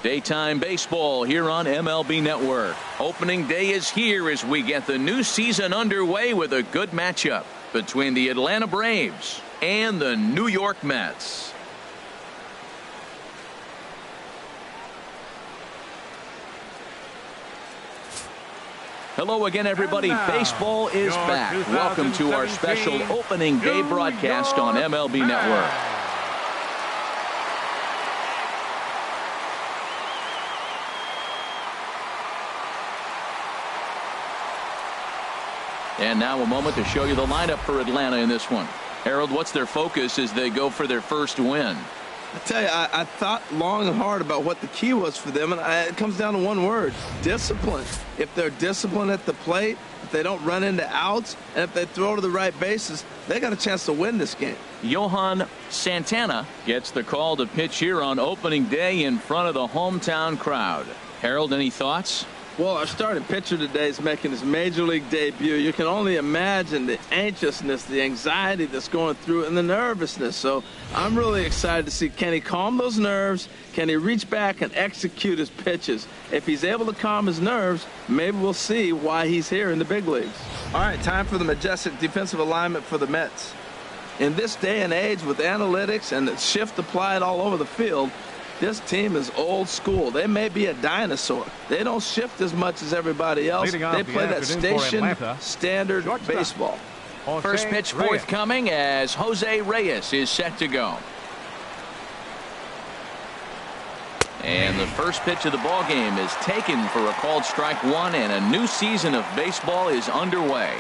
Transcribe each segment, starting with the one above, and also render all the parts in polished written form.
Daytime baseball here on MLB Network. Opening day is here as we get the new season underway with a good matchup between the Atlanta Braves and the New York Mets. Hello again, everybody. Baseball is back. Welcome to our special opening day broadcast on MLB Network. And now a moment to show you the lineup for Atlanta in this one. Harold, what's their focus as they go for their first win? I tell you, I thought long and hard about what the key was for them, and it comes down to one word: discipline. If they're disciplined at the plate, if they don't run into outs, and if they throw to the right bases, they got a chance to win this game. Johan Santana gets the call to pitch here on opening day in front of the hometown crowd. Harold, any thoughts? Well, our starting pitcher today is making his major league debut. You can only imagine the anxiousness, the anxiety that's going through, and the nervousness. So I'm really excited to see, can he calm those nerves? Can he reach back and execute his pitches? If he's able to calm his nerves, maybe we'll see why he's here in the big leagues. All right, time for the majestic defensive alignment for the Mets. In this day and age with analytics and the shift applied all over the field, this team is old school. They may be a dinosaur. They don't shift as much as everybody else. They play that station standard baseball. First pitch forthcoming as Jose Reyes is set to go. And the first pitch of the ball game is taken for a called strike one, and a new season of baseball is underway.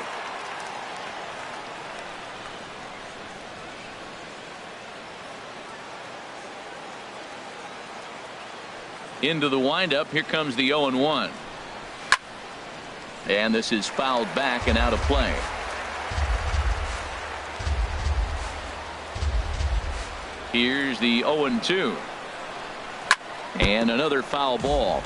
Into the windup. Here comes the 0-1. And this is fouled back and out of play. Here's the 0-2. And another foul ball.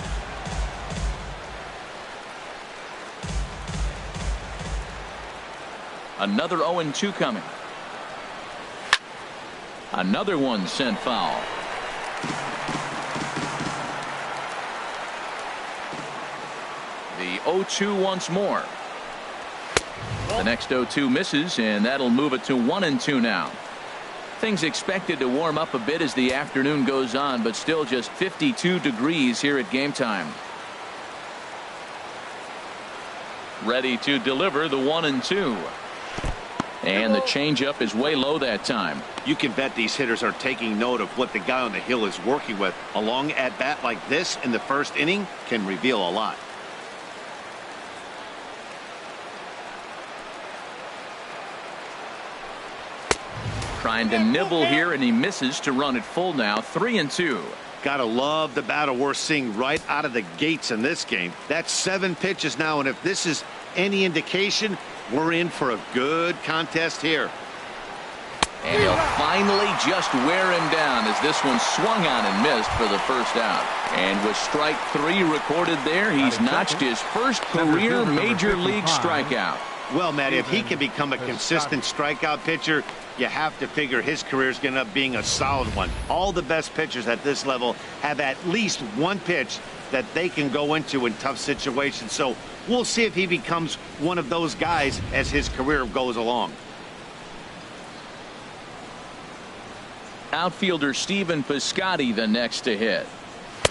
Another 0-2 coming. Another one sent foul. The 0-2 once more. The next 0-2 misses, and that'll move it to 1-2 now. Things expected to warm up a bit as the afternoon goes on, but still just 52 degrees here at game time. Ready to deliver the 1-2. And the changeup is way low that time. You can bet these hitters are taking note of what the guy on the hill is working with. A long at bat like this in the first inning can reveal a lot. Trying to nibble here, and he misses to run it full now. 3-2. Gotta love the battle we're seeing right out of the gates in this game. That's 7 pitches now, and if this is any indication, we're in for a good contest here. And he'll finally just wear him down as this one swung on and missed for the first out. And with strike 3 recorded there, he's notched his first career major league strikeout. Well, Matt, if he can become a consistent strikeout pitcher, you have to figure his career is going to end up being a solid one. All the best pitchers at this level have at least one pitch that they can go into in tough situations. So we'll see if he becomes one of those guys as his career goes along. Outfielder Stephen Piscotty the next to hit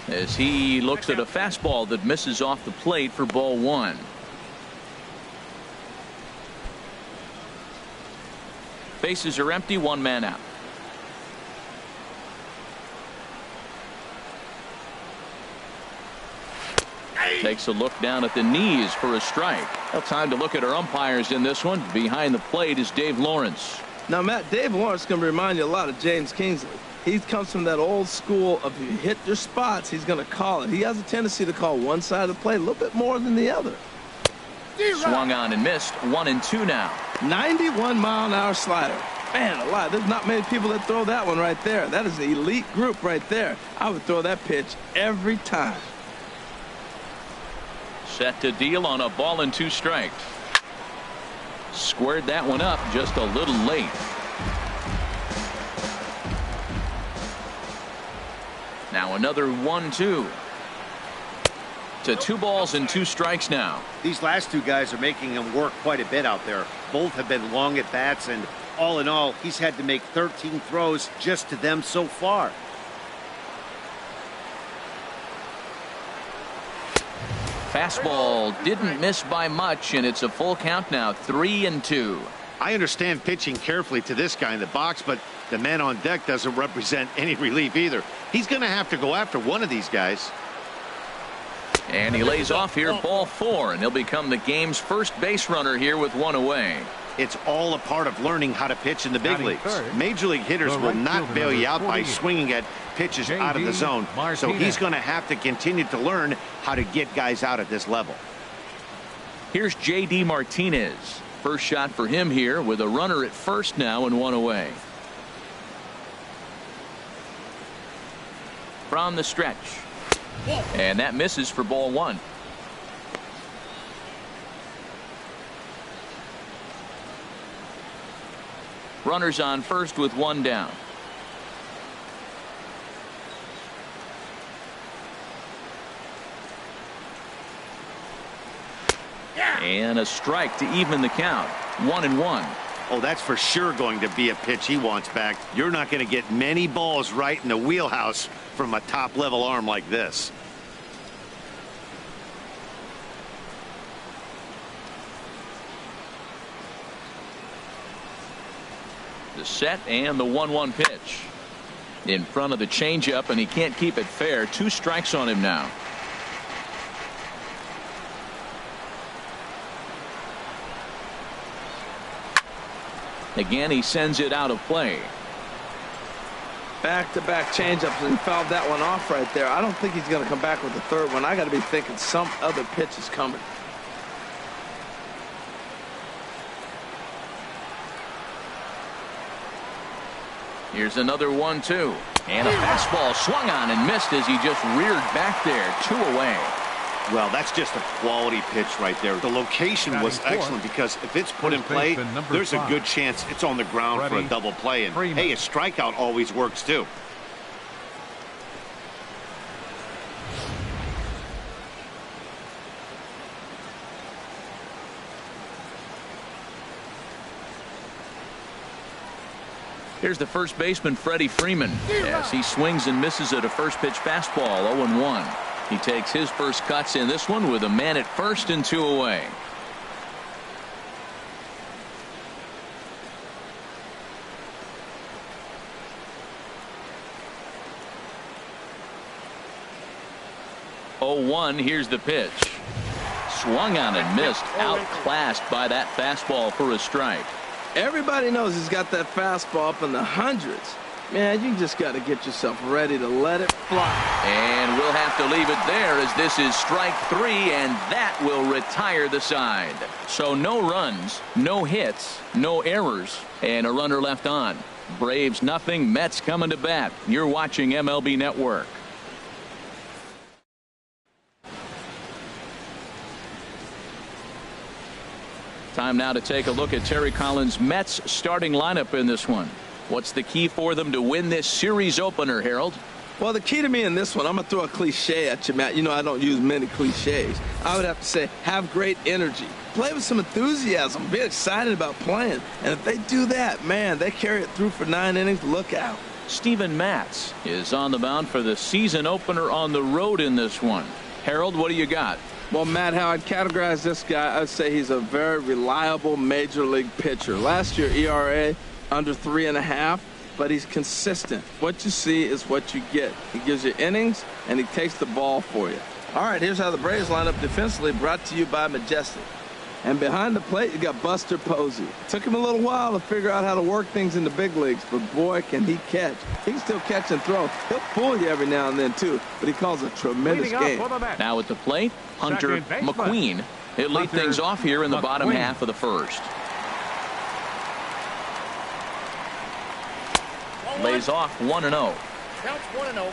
as he looks at a fastball that misses off the plate for ball 1. Bases are empty, 1 man out. Takes a look down at the knees for a strike. Well, time to look at our umpires in this one. Behind the plate is Dave Lawrence. Now, Matt, Dave Lawrence is going to remind you a lot of James Kingsley. He comes from that old school of you hit your spots, he's going to call it. He has a tendency to call one side of the plate a little bit more than the other. Swung on and missed. 1-2 now. 91-mile-an-hour slider. Man alive, there's not many people that throw that one right there. That is an elite group right there. I would throw that pitch every time. Set to deal on a ball and 2 strikes. Squared that one up just a little late. Now another 1-2. To 2 balls and 2 strikes now. These last 2 guys are making him work quite a bit out there. Both have been long at bats, and all in all, he's had to make 13 throws just to them so far. Fastball didn't miss by much, and it's a full count now, 3-2. I understand pitching carefully to this guy in the box, but the man on deck doesn't represent any relief either. He's going to have to go after one of these guys. And he lays off here, ball 4, and he'll become the game's first base runner here with 1 away. It's all a part of learning how to pitch in the big leagues. Major league hitters will not bail you out by swinging at pitches out of the zone. So he's going to have to continue to learn how to get guys out at this level. Here's J.D. Martinez. First shot for him here with a runner at first now and 1 away. From the stretch. And that misses for ball 1. Runners on first with 1 down. And a strike to even the count. 1-1. Oh, that's for sure going to be a pitch he wants back. You're not going to get many balls right in the wheelhouse from a top-level arm like this. The set and the 1-1 pitch. In front of the changeup, and he can't keep it fair. 2 strikes on him now. Again, he sends it out of play. Back-to-back changeups, and he fouled that one off right there. I don't think he's going to come back with the third one. I got to be thinking some other pitch is coming. Here's another 1-2. And a fastball swung on and missed as he just reared back there. 2 away. Well, that's just a quality pitch right there. The location was excellent because if it's put in play, there's a good chance it's on the ground for a double play. And hey, a strikeout always works too. Here's the first baseman, Freddie Freeman, as he swings and misses at a first pitch fastball. 0-1. He takes his first cuts in this one with a man at first and 2 away. Here's the pitch. Swung on and missed. Outclassed by that fastball for a strike. Everybody knows he's got that fastball up in the hundreds. Man, you just got to get yourself ready to let it fly. And we'll have to leave it there as this is strike 3, and that will retire the side. So no runs, no hits, no errors, and a runner left on. Braves nothing, Mets coming to bat. You're watching MLB Network. Time now to take a look at Terry Collins' Mets starting lineup in this one. What's the key for them to win this series opener, Harold? Well, the key to me in this one, I'm going to throw a cliche at you, Matt. You know I don't use many cliches. I would have to say have great energy. Play with some enthusiasm. Be excited about playing. And if they do that, man, they carry it through for 9 innings. Look out. Steven Matz is on the mound for the season opener on the road in this one. Harold, what do you got? Well, Matt, how I'd categorize this guy, I'd say he's a very reliable major league pitcher. Last year, ERA under 3.5, but he's consistent. What you see is what you get. He gives you innings, and he takes the ball for you. All right, here's how the Braves line up defensively, brought to you by Majestic. And behind the plate, you got Buster Posey. Took him a little while to figure out how to work things in the big leagues, but boy, can he catch. He can still catch and throw. He'll fool you every now and then, too, but he calls a tremendous game. Now at the plate, Hunter McQueen. He'll lead things off here in the bottom half of the first. Lays off 1-0. Counts 1-0.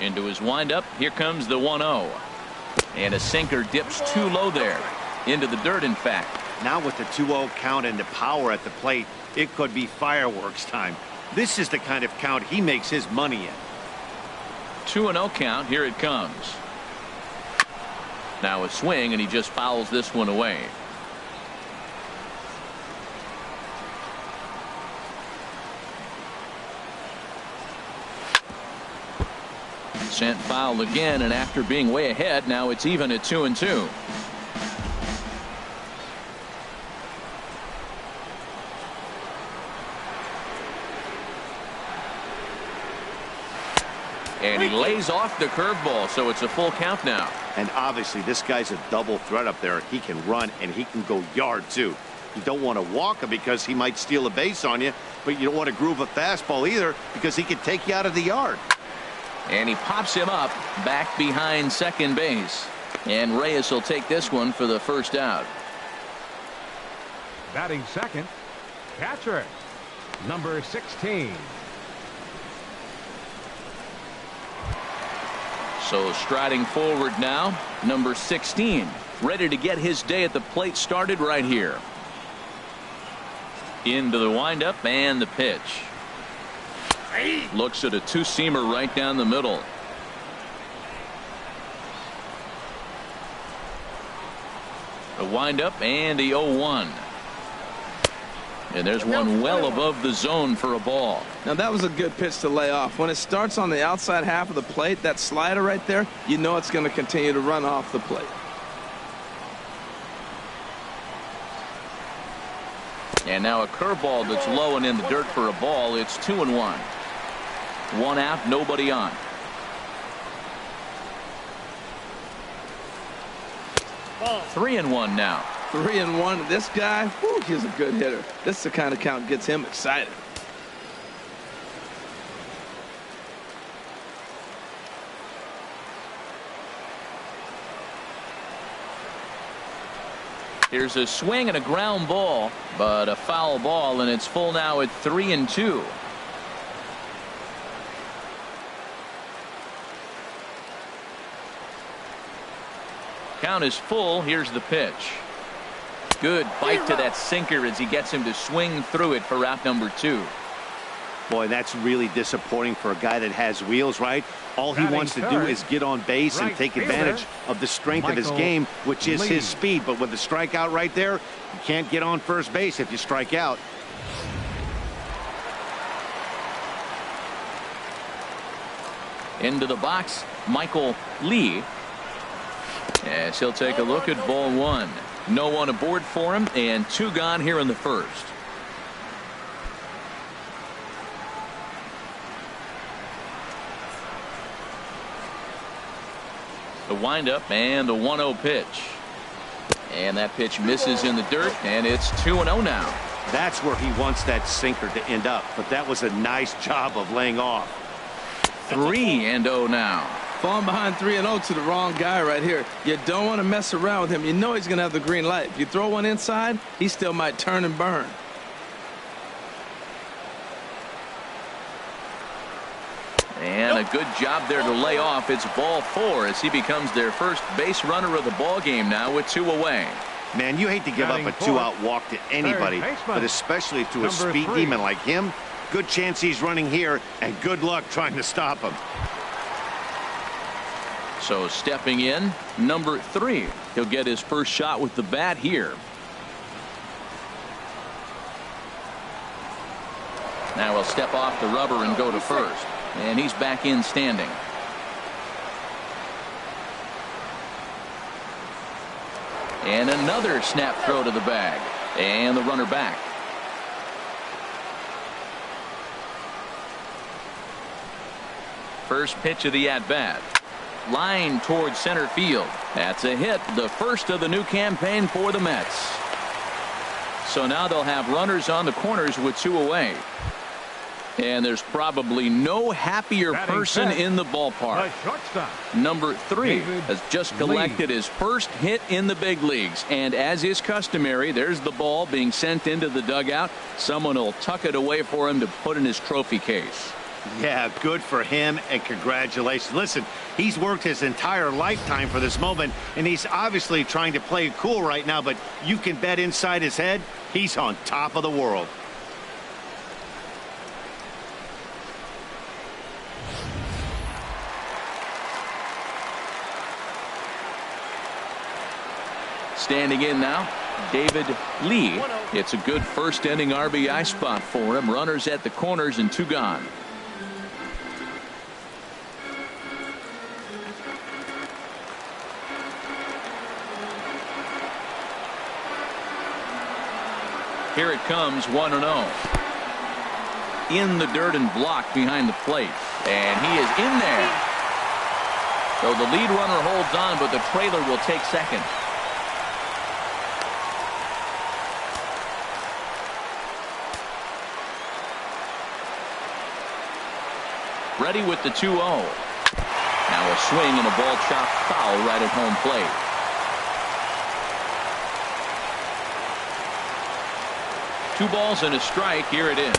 Into his windup. Here comes the 1-0. And a sinker dips too low there. Into the dirt, in fact. Now with the 2-0 count and the power at the plate, it could be fireworks time. This is the kind of count he makes his money in. 2-0 count. Here it comes. Now a swing, and he just fouls this one away. Sent foul again, and after being way ahead, now it's even at 2-2. And he lays off the curveball, so it's a full count now. And obviously this guy's a double threat up there. He can run and he can go yard too. You don't want to walk him because he might steal a base on you, but you don't want to groove a fastball either because he can take you out of the yard. And he pops him up back behind second base. And Reyes will take this one for the first out. Batting second, catcher, number 16. So striding forward now, number 16, ready to get his day at the plate started right here. Into the windup and the pitch. Looks at a two-seamer right down the middle. The windup and the 0-1. And there's one well above the zone for a ball. Now that was a good pitch to lay off. When it starts on the outside half of the plate, that slider right there, you know it's going to continue to run off the plate. And now a curveball that's low and in the dirt for a ball. It's 2-1. One out, nobody on. Ball. 3-1 now. 3-1. This guy, whew, he's a good hitter. This is the kind of count that gets him excited. Here's a swing and a ground ball, but a foul ball, and it's full now at 3-2. Count is full. Here's the pitch. Good bite to that sinker as he gets him to swing through it for out number 2. Boy, that's really disappointing for a guy that has wheels, right? All he wants to do is get on base and take advantage of the strength of his game, which is his speed. But with the strikeout right there, you can't get on first base if you strike out. Into the box, Michael Lee. As he'll take a look at ball 1. No one aboard for him, and 2 gone here in the first. The windup and the 1-0 pitch. And that pitch misses in the dirt, and it's 2-0 now. That's where he wants that sinker to end up, but that was a nice job of laying off. 3-0 now. Falling behind 3-0 to the wrong guy right here. You don't want to mess around with him. You know he's going to have the green light. If you throw one inside, he still might turn and burn. And a good job there to lay off. It's ball 4 as he becomes their first base runner of the ball game now with 2 away. Man, you hate to give up a 2-out walk to anybody, but especially to a speed demon like him. Good chance he's running here, and good luck trying to stop him. So stepping in, number 3. He'll get his first shot with the bat here. Now he'll step off the rubber and go to first. And he's back in standing. And another snap throw to the bag. And the runner back. First pitch of the at-bat. Line towards center field. That's a hit, the first of the new campaign for the Mets. So now they'll have runners on the corners with 2 away. And there's probably no happier person in the ballpark. Number 3 has just collected his first hit in the big leagues. And as is customary, there's the ball being sent into the dugout. Someone will tuck it away for him to put in his trophy case. Yeah, good for him, and congratulations. Listen, he's worked his entire lifetime for this moment, and he's obviously trying to play it cool right now, but you can bet inside his head, he's on top of the world. Standing in now, David Lee. It's a good first inning RBI spot for him. Runners at the corners and 2 gone. Here it comes, 1-0. In the dirt and blocked behind the plate. And he is in there. So the lead runner holds on, but the trailer will take second. Ready with the 2-0. Now a swing and a ball chopped foul right at home plate. Two balls and a strike. Here it is.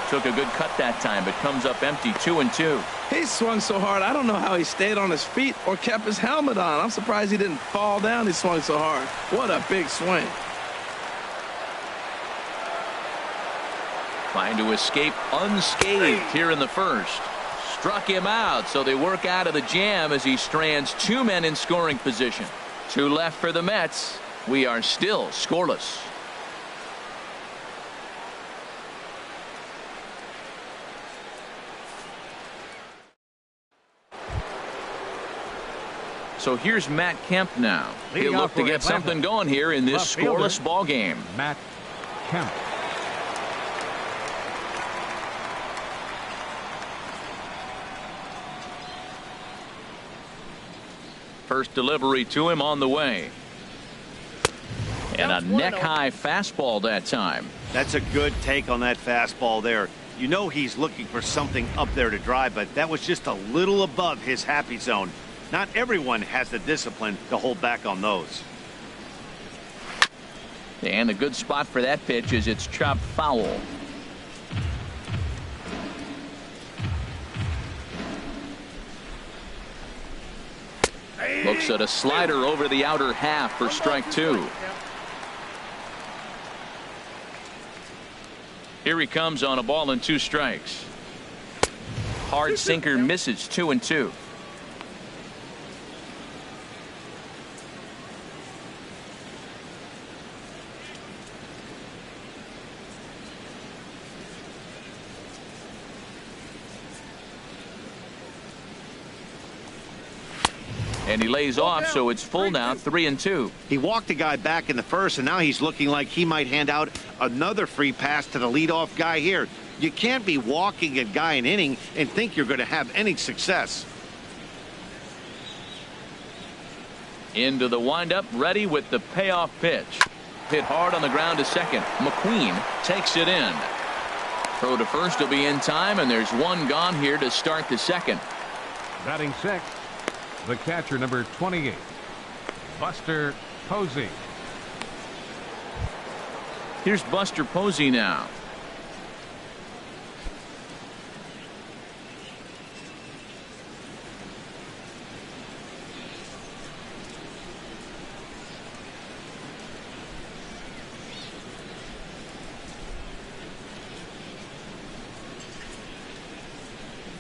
Took a good cut that time, but comes up empty. 2-2. He swung so hard, I don't know how he stayed on his feet or kept his helmet on. I'm surprised he didn't fall down. He swung so hard. What a big swing. Trying to escape unscathed here in the first. Struck him out, so they work out of the jam as he strands 2 men in scoring position. 2 left for the Mets. We are still scoreless. So here's Matt Kemp now. He'll look to get something going here in this scoreless ball game. Matt Kemp. First delivery to him on the way. And a neck-high fastball that time. That's a good take on that fastball there. You know he's looking for something up there to drive, but that was just a little above his happy zone. Not everyone has the discipline to hold back on those. And a good spot for that pitch is it's chopped foul. Looks at a slider over the outer half for strike 2. Here he comes on a ball and 2 strikes. Hard sinker misses. 2-2. And he lays off, so it's full now, 3-2. He walked a guy back in the first, and now he's looking like he might hand out another free pass to the leadoff guy here. You can't be walking a guy an inning and think you're going to have any success. Into the windup, ready with the payoff pitch. Hit hard on the ground to second. McQueen takes it in. Throw to first will be in time, and there's 1 gone here to start the second. Batting 6th, the catcher, number 28, Buster Posey. Here's Buster Posey now.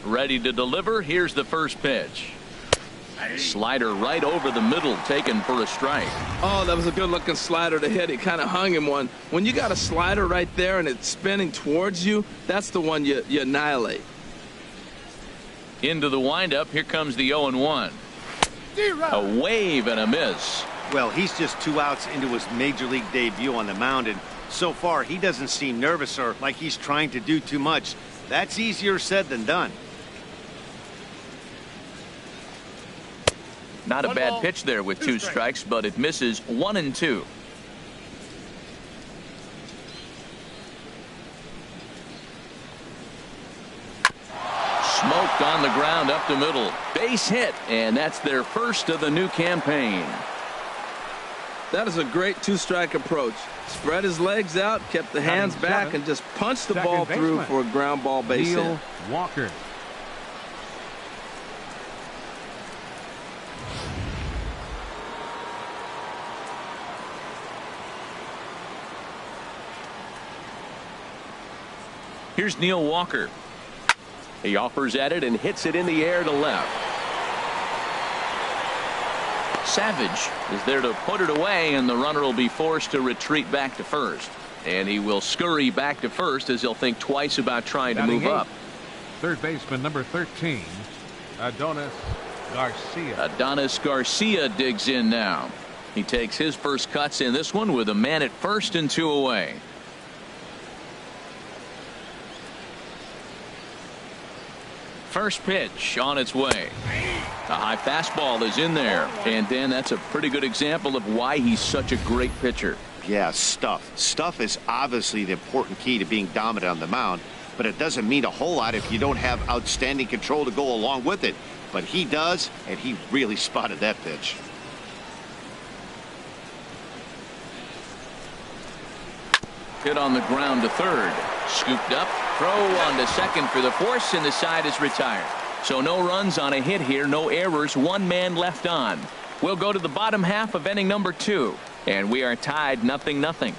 Ready to deliver. Here's the first pitch. Slider right over the middle, taken for a strike. Oh, that was a good looking slider to hit. It kind of hung him one. When you got a slider right there and it's spinning towards you, that's the one you annihilate. Into the windup. Here comes the 0-1. A wave and a miss. Well, he's just 2 outs into his major league debut on the mound, and so far he doesn't seem nervous or like he's trying to do too much. That's easier said than done. Not a bad pitch there with 2 strikes, but it misses. 1-2. Smoked on the ground up the middle. Base hit, and that's their first of the new campaign. That is a great two-strike approach. Spread his legs out, kept the hands back, and just punched the ball through for a ground ball base hit. Neil Walker. Here's Neil Walker. He offers at it and hits it in the air to left. Savage is there to put it away, and the runner will be forced to retreat back to first. And he will scurry back to first as he'll think twice about trying to move up. Third baseman number 13, Adonis Garcia. Adonis Garcia digs in now. He takes his first cuts in this one with a man at first and 2 away. First pitch on its way. A high fastball is in there. And Dan, that's a pretty good example of why he's such a great pitcher. Yeah, stuff. Stuff is obviously the important key to being dominant on the mound, but it doesn't mean a whole lot if you don't have outstanding control to go along with it. But he does, and he really spotted that pitch. Hit on the ground to third. Scooped up. Throw on to second for the force, and the side is retired. So no runs on a hit here. No errors. 1 man left on. We'll go to the bottom half of inning number 2. And we are tied 0-0.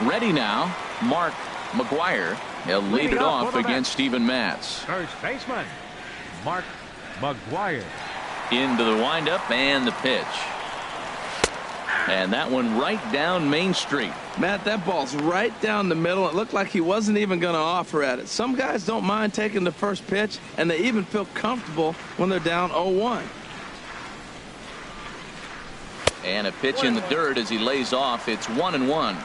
Ready now, Mark McGwire. He'll lead it off against Steven Matz. First baseman, Mark McGwire. Into the windup and the pitch. And that one right down Main Street. Matt, that ball's right down the middle. It looked like he wasn't even going to offer at it. Some guys don't mind taking the first pitch, and they even feel comfortable when they're down 0-1. And a pitch in the dirt as he lays off. It's 1-1.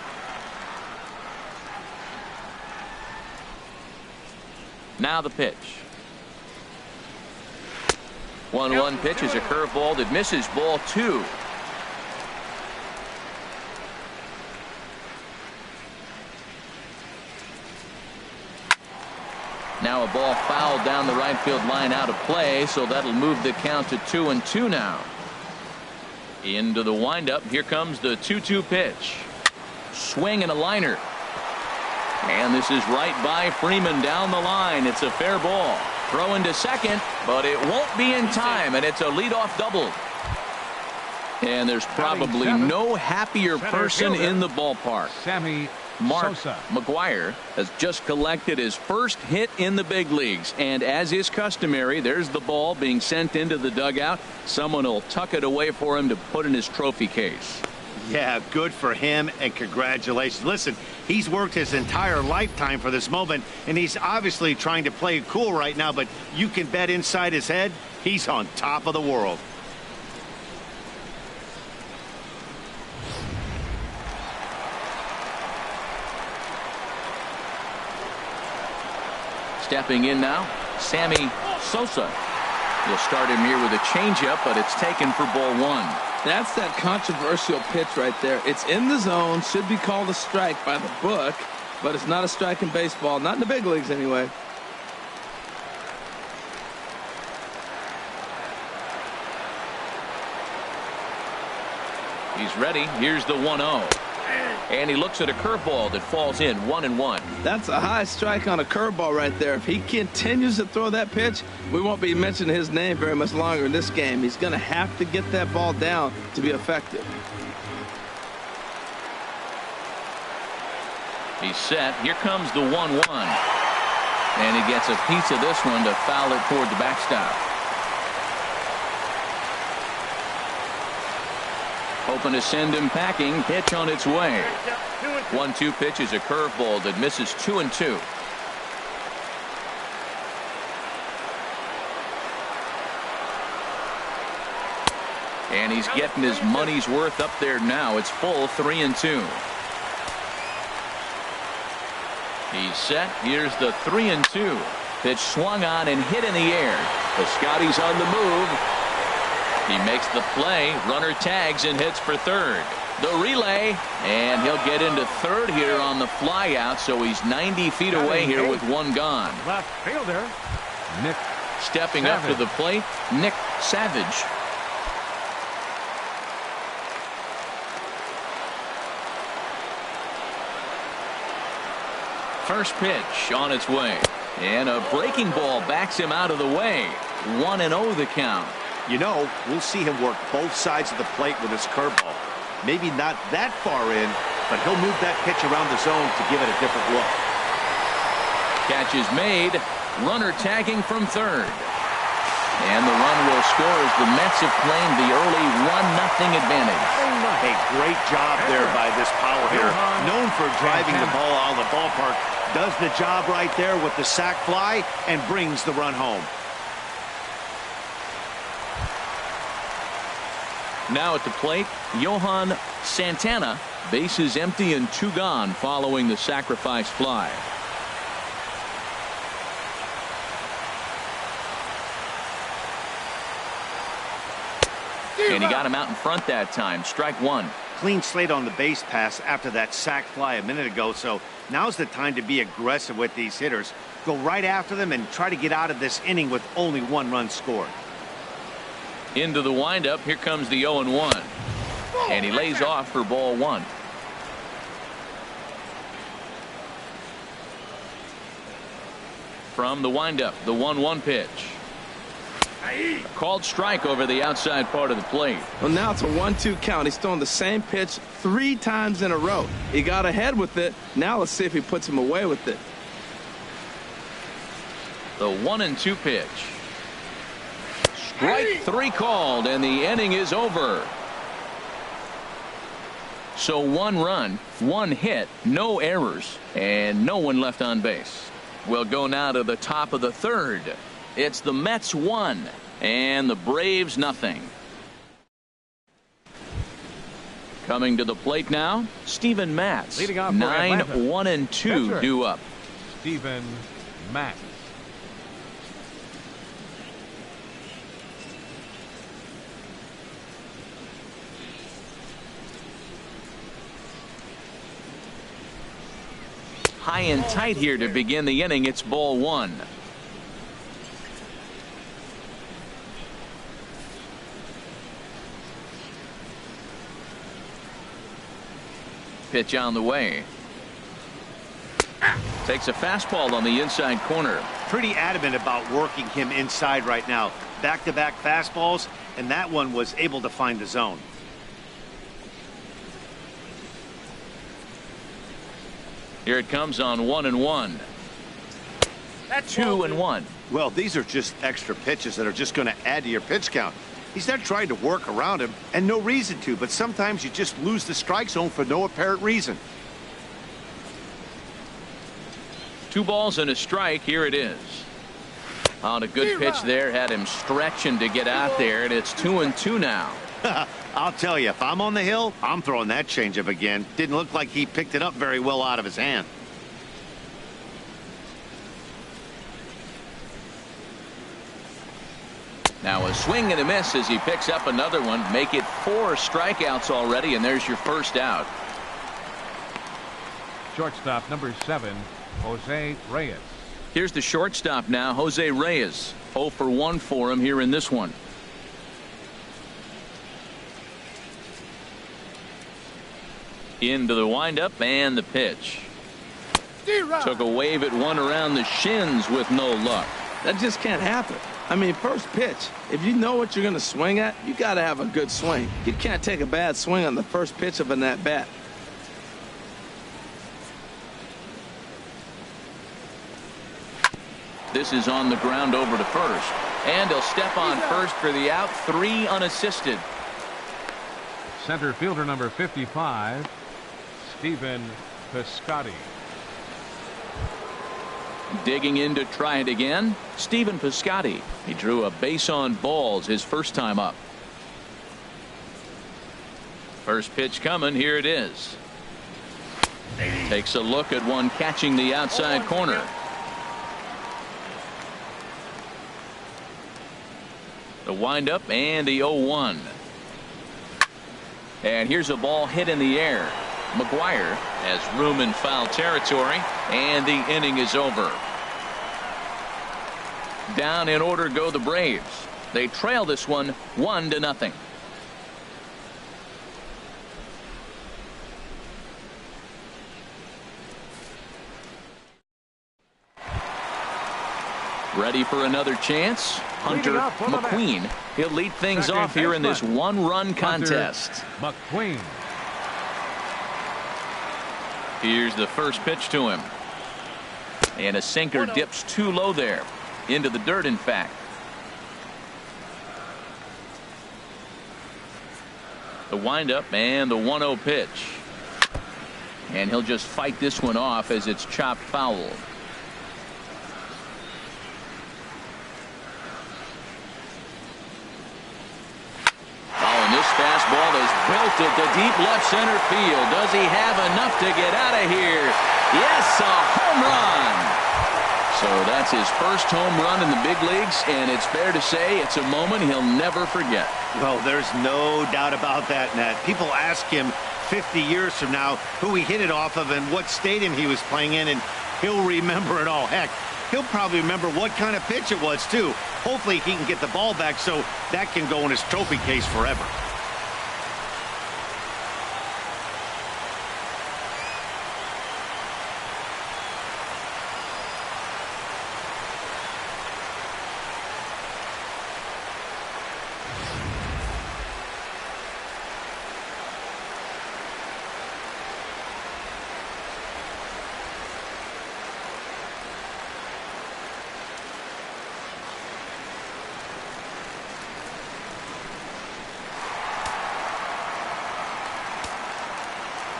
Now the pitch. 1-1 pitch is a curveball that misses. Ball 2. Now a ball fouled down the right field line out of play, so that'll move the count to 2-2 now. Into the windup. Here comes the 2-2 pitch. Swing and a liner. And this is right by Freeman down the line. It's a fair ball. Throw into second, but it won't be in time, and it's a leadoff double. And there's probably no happier person in the ballpark. Sammy Mark Sosa. McGwire has just collected his first hit in the big leagues, and as is customary, there's the ball being sent into the dugout. Someone will tuck it away for him to put in his trophy case. Yeah, good for him, and congratulations. Listen, he's worked his entire lifetime for this moment, and he's obviously trying to play it cool right now, but you can bet inside his head he's on top of the world. Stepping in now, Sammy Sosa. You'll start him here with a changeup, but it's taken for ball 1. That's that controversial pitch right there. It's in the zone, should be called a strike by the book, but it's not a strike in baseball, not in the big leagues anyway. He's ready. Here's the 1-0. And he looks at a curveball that falls in. 1-1. That's a high strike on a curveball right there. If he continues to throw that pitch, we won't be mentioning his name very much longer in this game. He's going to have to get that ball down to be effective. He's set. Here comes the 1-1. And he gets a piece of this one to foul it toward the backstop. Hoping to send him packing. Pitch on its way. 1-2 pitch is a curveball that misses 2-2. And he's getting his money's worth up there now. It's full 3-2. He's set. Here's the 3-2. Pitch swung on and hit in the air. Piscotty's on the move. He makes the play. Runner tags and hits for third. The relay, and he'll get into third here on the fly out, so he's 90 feet away here with one gone. Left fielder, Nick Stepping Savage. up to the plate, Nick Savage. First pitch on its way. And a breaking ball backs him out of the way. 1-0 the count. You know, we'll see him work both sides of the plate with his curveball. Maybe not that far in, but he'll move that pitch around the zone to give it a different look. Catch is made. Runner tagging from third. And the run will score as the Mets have claimed the early 1-0 advantage. A great job there by this power hitter. Known for driving the ball out of the ballpark. Does the job right there with the sac fly and brings the run home. Now at the plate, Johan Santana. Bases empty and 2 gone following the sacrifice fly. And he got him out in front that time. Strike 1. Clean slate on the base pass after that sac fly a minute ago, so now's the time to be aggressive with these hitters. Go right after them and try to get out of this inning with only 1 run scored. Into the windup. Here comes the 0-1. And he lays off for ball 1. From the windup, the 1-1 pitch. Called strike over the outside part of the plate. Well, now it's a 1-2 count. He's thrown the same pitch 3 times in a row. He got ahead with it. Now let's see if he puts him away with it. The 1-2 pitch. Strike 3 called, and the inning is over. So 1 run, 1 hit, no errors, and no one left on base. We'll go now to the top of the 3rd. It's the Mets 1 and the Braves nothing. Coming to the plate now, Steven Matz. Leading off for 9-1-2 due up. Steven Matz. High and tight here to begin the inning. It's ball 1. Pitch on the way. Takes a fastball on the inside corner. Pretty adamant about working him inside right now. Back-to-back fastballs, and that one was able to find the zone. Here it comes on 1-1. 2-1. Well, these are just extra pitches that are just going to add to your pitch count. He's not trying to work around him, and no reason to, but sometimes you just lose the strike zone for no apparent reason. 2 balls and a strike. Here it is. On a good pitch there, had him stretching to get out there, and it's 2-2 now. I'll tell you, if I'm on the hill, I'm throwing that changeup again. Didn't look like he picked it up very well out of his hand. Now a swing and a miss as he picks up another one. Make it 4 strikeouts already, and there's your first out. Shortstop number 7, Jose Reyes. Here's the shortstop now, Jose Reyes. 0 for 1 for him here in this one. Into the windup and the pitch. Took a wave at one around the shins with no luck. That just can't happen. I mean, first pitch, if you know what you're going to swing at, you got to have a good swing. You can't take a bad swing on the first pitch of an at-bat. This is on the ground over to first. And he'll step on first for the out. 3 unassisted. Center fielder number 55, Stephen Piscotty. Digging in to try it again, Stephen Piscotty. He drew a base on balls his first time up. First pitch coming. Here it is. Takes a look at one catching the outside corner. The windup and the 0-1. And here's a ball hit in the air. McGuire has room in foul territory, and the inning is over. Down in order go the Braves. They trail this one 1-0. Ready for another chance? Hunter McQueen. He'll lead things off here in this one-run contest. McQueen. Here's the first pitch to him. And a sinker dips too low there. Into the dirt, in fact. The windup and the 1-0 pitch. And he'll just fight this one off as it's chopped foul. Oh, and this fastball is belted to deep left center field. Does he have enough to get out of here? Yes, a home run. So that's his first home run in the big leagues, and it's fair to say it's a moment he'll never forget. Well, there's no doubt about that, Nat. People ask him 50 years from now who he hit it off of and what stadium he was playing in, and he'll remember it all. Heck, he'll probably remember what kind of pitch it was, too. Hopefully he can get the ball back so that can go in his trophy case forever.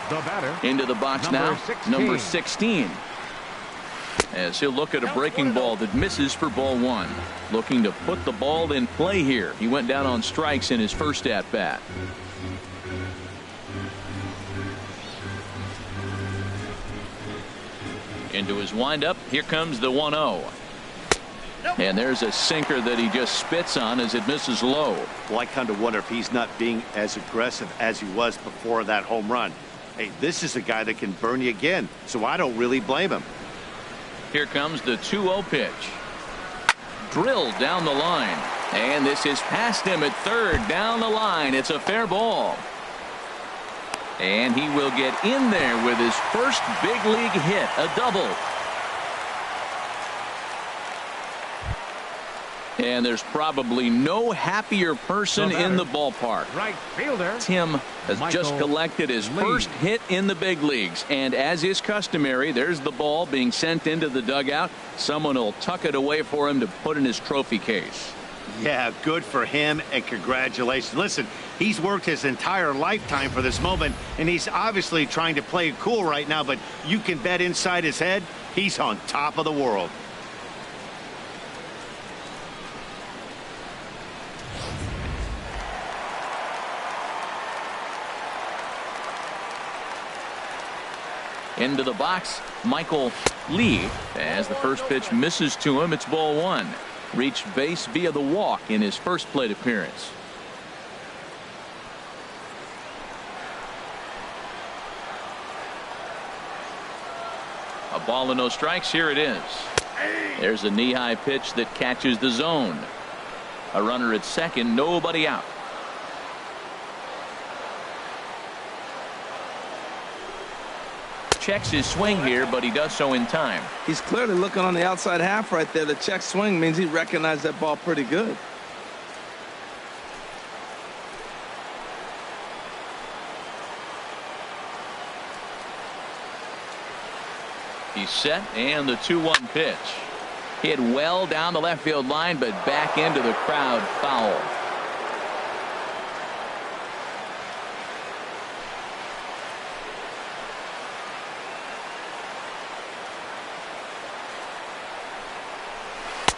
The batter. Into the box now, number 16. As he'll look at a breaking ball that misses for ball one. Looking to put the ball in play here. He went down on strikes in his first at bat. Into his windup. Here comes the 1-0. And there's a sinker that he just spits on as it misses low. Well, I kind of wonder if he's not being as aggressive as he was before that home run. Hey, this is a guy that can burn you again, so I don't really blame him. Here comes the 2-0 pitch. Drilled down the line. And this is past him at third down the line. It's a fair ball. And he will get in there with his first big league hit, a double. And there's probably no happier person in the ballpark. Right fielder. Tim has just collected his first hit in the big leagues. And as is customary, there's the ball being sent into the dugout. Someone will tuck it away for him to put in his trophy case. Yeah, good for him, and congratulations. Listen, he's worked his entire lifetime for this moment, and he's obviously trying to play it cool right now, but you can bet inside his head, he's on top of the world. Into the box, Michael Lee. As the first pitch misses to him, it's ball one. Reached base via the walk in his first plate appearance. A ball and no strikes. Here it is. There's a knee-high pitch that catches the zone. A runner at second, nobody out. Checks his swing here, but he does so in time. He's clearly looking on the outside half right there. The check swing means he recognized that ball pretty good. He's set, and the 2-1 pitch. Hit well down the left field line, but back into the crowd, foul.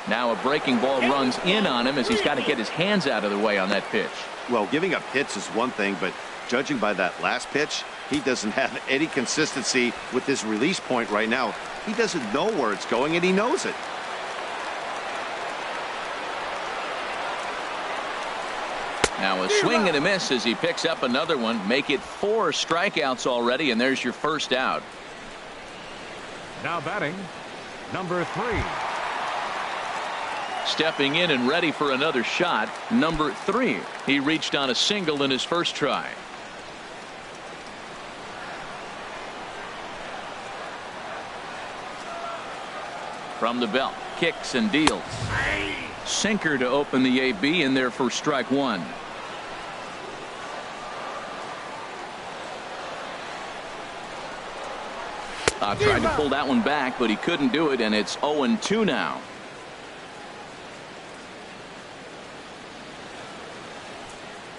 Now a breaking ball runs in on him as he's got to get his hands out of the way on that pitch. Well, giving up hits is one thing, but judging by that last pitch, he doesn't have any consistency with his release point right now. He doesn't know where it's going, and he knows it. Now a swing and a miss as he picks up another one. Make it 4 strikeouts already, and there's your first out. Now batting, number 3. Stepping in and ready for another shot, number 3. He reached on a single in his first try. From the belt, kicks and deals. Sinker to open the AB in there for strike one. Tried to pull that one back, but he couldn't do it, and it's 0-2 now.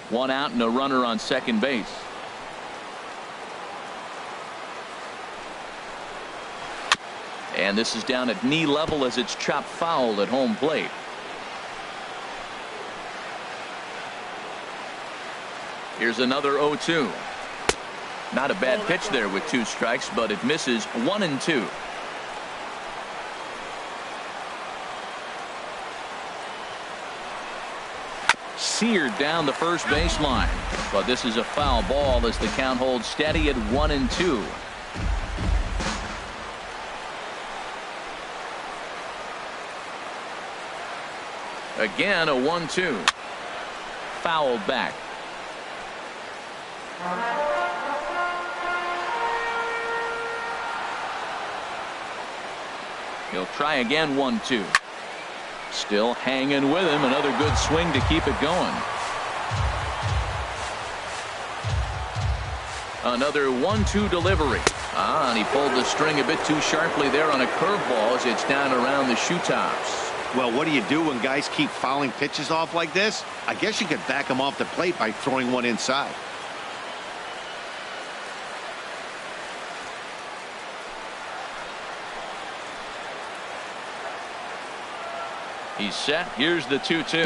One out and a runner on second base. And this is down at knee level as it's chopped foul at home plate. Here's another 0-2. Not a bad pitch there with 2 strikes, but it misses 1-2. Seared down the first baseline, but this is a foul ball as the count holds steady at 1-2. Again, a 1-2. Fouled back. He'll try again. 1-2. Still hanging with him. Another good swing to keep it going. Another 1-2 delivery. And he pulled the string a bit too sharply there on a curveball as it's down around the shoe tops. Well, what do you do when guys keep fouling pitches off like this? I guess you could back them off the plate by throwing one inside. He's set. Here's the 2-2.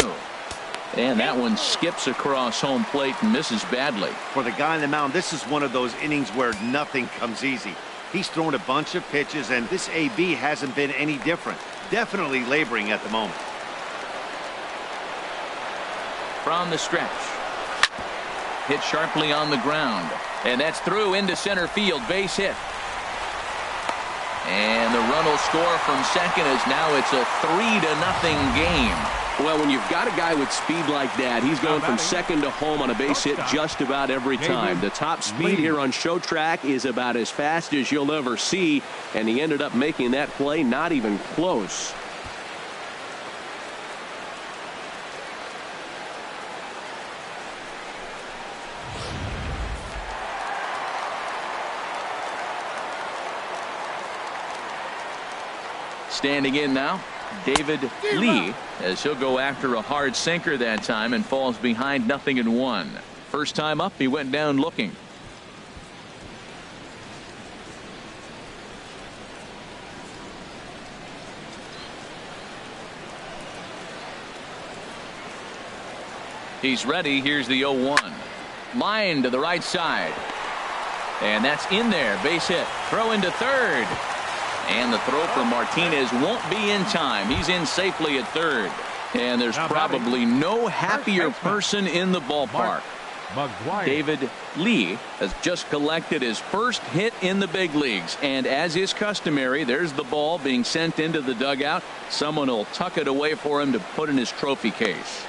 And that one skips across home plate and misses badly. For the guy on the mound, this is one of those innings where nothing comes easy. He's thrown a bunch of pitches, and this AB hasn't been any different. Definitely laboring at the moment. From the stretch. Hit sharply on the ground. And that's through into center field. Base hit. And the run will score from second as now it's a 3-0 game. Well, when you've got a guy with speed like that, he's going from second to home on a base hit just about every time. The top speed here on Show Track is about as fast as you'll ever see, and he ended up making that play not even close. Standing in now, David Lee, as he'll go after a hard sinker that time and falls behind 0-1. First time up, he went down looking. He's ready. Here's the 0-1. Line to the right side. And that's in there. Base hit. Throw into third. And the throw for Martinez won't be in time. He's in safely at third. And there's probably no happier person in the ballpark. David Lee has just collected his first hit in the big leagues. And as is customary, there's the ball being sent into the dugout. Someone will tuck it away for him to put in his trophy case.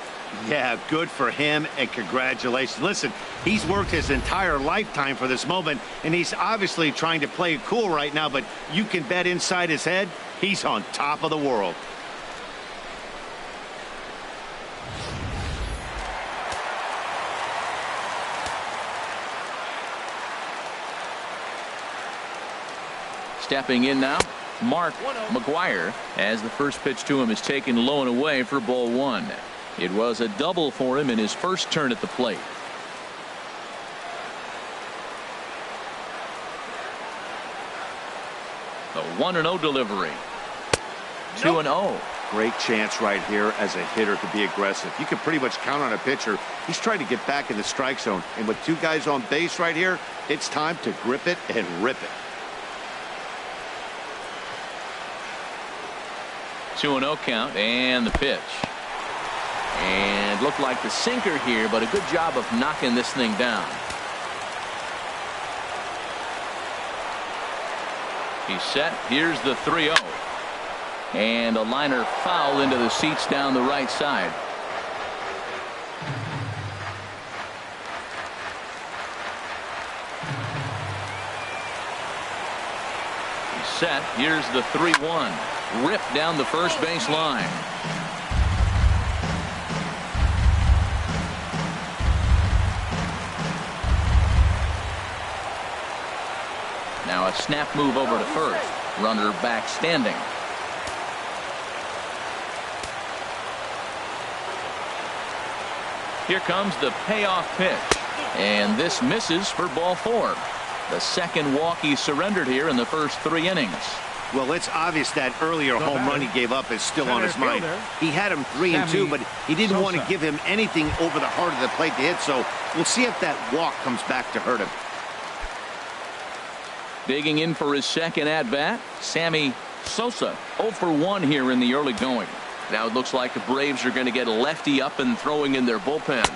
Yeah, good for him, and congratulations. Listen, he's worked his entire lifetime for this moment, and he's obviously trying to play it cool right now, but you can bet inside his head, he's on top of the world. Stepping in now, Mark McGwire, as the first pitch to him is taken low and away for ball 1. It was a double for him in his first turn at the plate. The 1-0 delivery. 2-0. Great chance right here as a hitter to be aggressive. You can pretty much count on a pitcher. He's trying to get back in the strike zone. And with 2 guys on base right here, it's time to grip it and rip it. 2-0 count and the pitch. And looked like the sinker here, but a good job of knocking this thing down. He's set. Here's the 3-0. And a liner foul into the seats down the right side. He's set. Here's the 3-1. ripped down the first base line. Now a snap move over to first. Runner back standing. Here comes the payoff pitch. And this misses for ball 4. The second walk he surrendered here in the first 3 innings. Well, it's obvious that earlier home run he gave up is still on his mind. He had him 3-2, but he didn't want to give him anything over the heart of the plate to hit, so we'll see if that walk comes back to hurt him. Digging in for his second at-bat, Sammy Sosa. 0 for 1 here in the early going. Now it looks like the Braves are going to get a lefty up and throwing in their bullpen.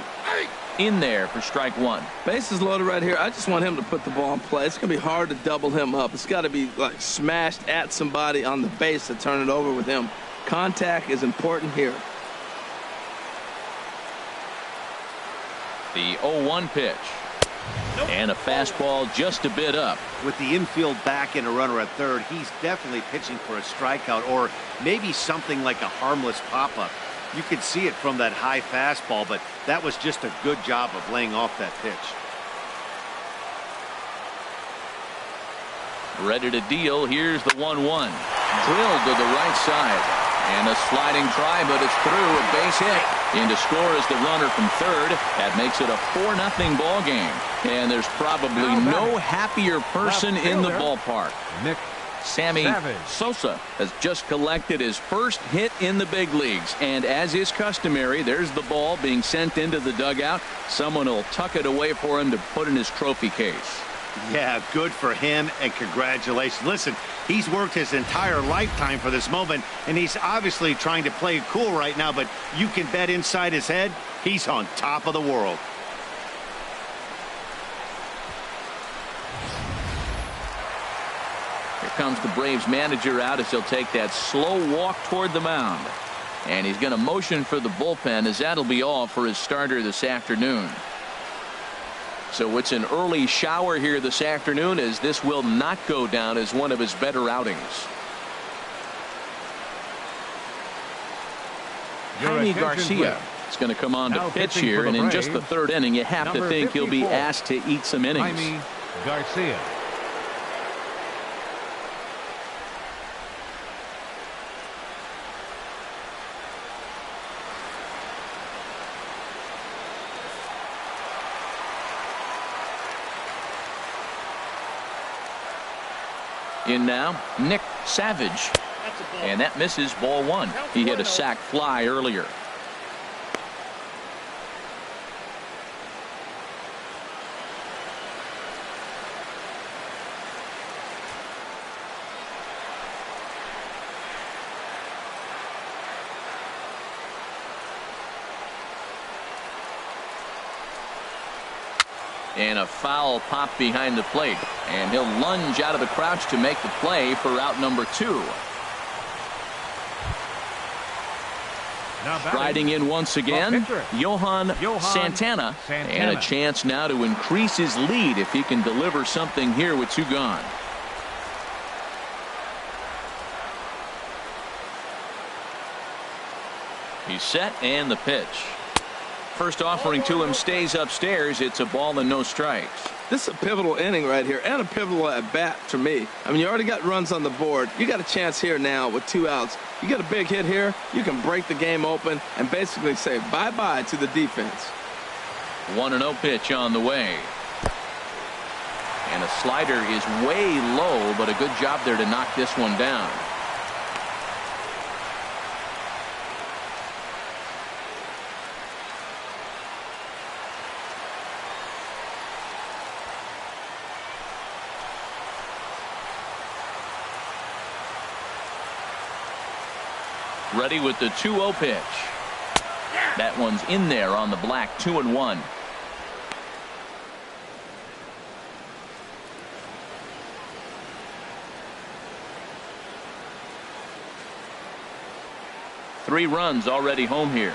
In there for strike 1. Bases loaded right here. I just want him to put the ball in play. It's going to be hard to double him up. It's got to be like smashed at somebody on the base to turn it over with him. Contact is important here. The 0-1 pitch. And a fastball just a bit up. With the infield back and a runner at third, he's definitely pitching for a strikeout or maybe something like a harmless pop-up. You could see it from that high fastball, but that was just a good job of laying off that pitch. Ready to deal. Here's the 1-1. Drilled to the right side. And a sliding try, but it's through. A base hit. In to score is the runner from third. That makes it a 4-0 ball game. And there's probably no happier person in the ballpark. Nick Sammy Sosa has just collected his first hit in the big leagues. And as is customary, there's the ball being sent into the dugout. Someone will tuck it away for him to put in his trophy case. Yeah, good for him, and congratulations. Listen, he's worked his entire lifetime for this moment, and he's obviously trying to play it cool right now, but you can bet inside his head, he's on top of the world. Here comes the Braves manager out as he'll take that slow walk toward the mound. And he's going to motion for the bullpen, as that'll be all for his starter this afternoon. So it's an early shower here this afternoon, as this will not go down as one of his better outings. Jaime Garcia is going to come on to pitch here, and in just the third inning, you have to think he'll be asked to eat some innings. Jaime Garcia. In now, Nick Savage. And that misses ball 1. He hit a sac fly earlier. And a foul pop behind the plate. And he'll lunge out of the crouch to make the play for out number 2. Riding in once again, Johan Santana. And a chance now to increase his lead if he can deliver something here with 2 gone. He's set, and the pitch. First offering to him stays upstairs. It's a ball and no strikes. This is a pivotal inning right here, and a pivotal at bat to me. I mean, you already got runs on the board. You got a chance here now with 2 outs. You get a big hit here, you can break the game open and basically say bye-bye to the defense. 1-0 pitch on the way. And a slider is way low, but a good job there to knock this one down. Ready with the 2-0 pitch. That one's in there on the black. 2-1. Three runs already home here.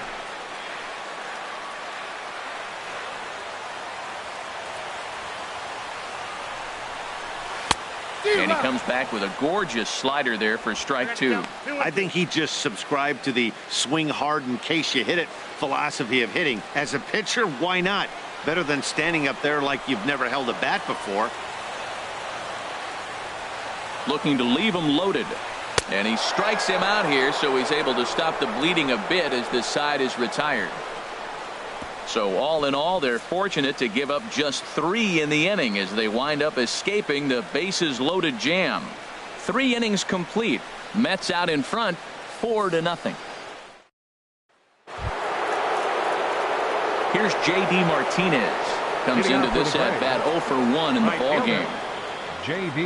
And he comes back with a gorgeous slider there for strike 2. I think he just subscribed to the swing hard in case you hit it philosophy of hitting. As a pitcher, why not? Better than standing up there like you've never held a bat before. Looking to leave him loaded. And he strikes him out here, so he's able to stop the bleeding a bit as this side is retired. So all in all, they're fortunate to give up just 3 in the inning as they wind up escaping the bases loaded jam. 3 innings complete. Mets out in front 4-0. Here's J.D. Martinez. Comes into this at bat 0 for 1 in the ball game. J.D.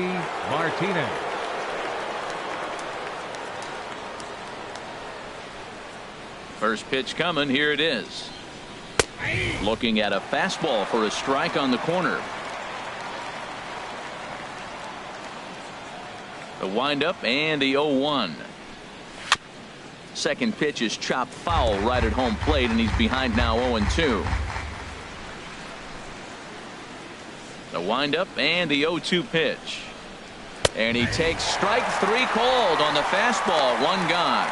Martinez. First pitch coming. Here it is. Looking at a fastball for a strike on the corner. The windup and the 0-1. Second pitch is chopped foul right at home plate, and he's behind now 0-2. The windup and the 0-2 pitch. And he takes strike 3 called on the fastball. 1 gone.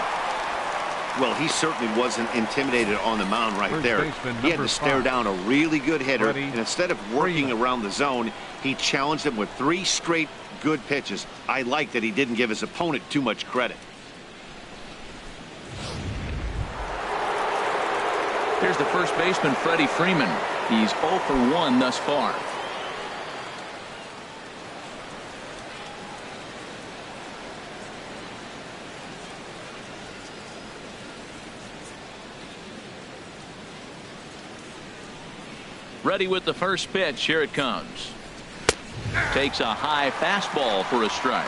Well, he certainly wasn't intimidated on the mound right there. He had to stare down a really good hitter, and instead of working around the zone, he challenged him with 3 straight good pitches. I like that he didn't give his opponent too much credit. Here's the first baseman, Freddie Freeman. He's 0 for 1 thus far. Ready with the first pitch. Here it comes. Takes a high fastball for a strike.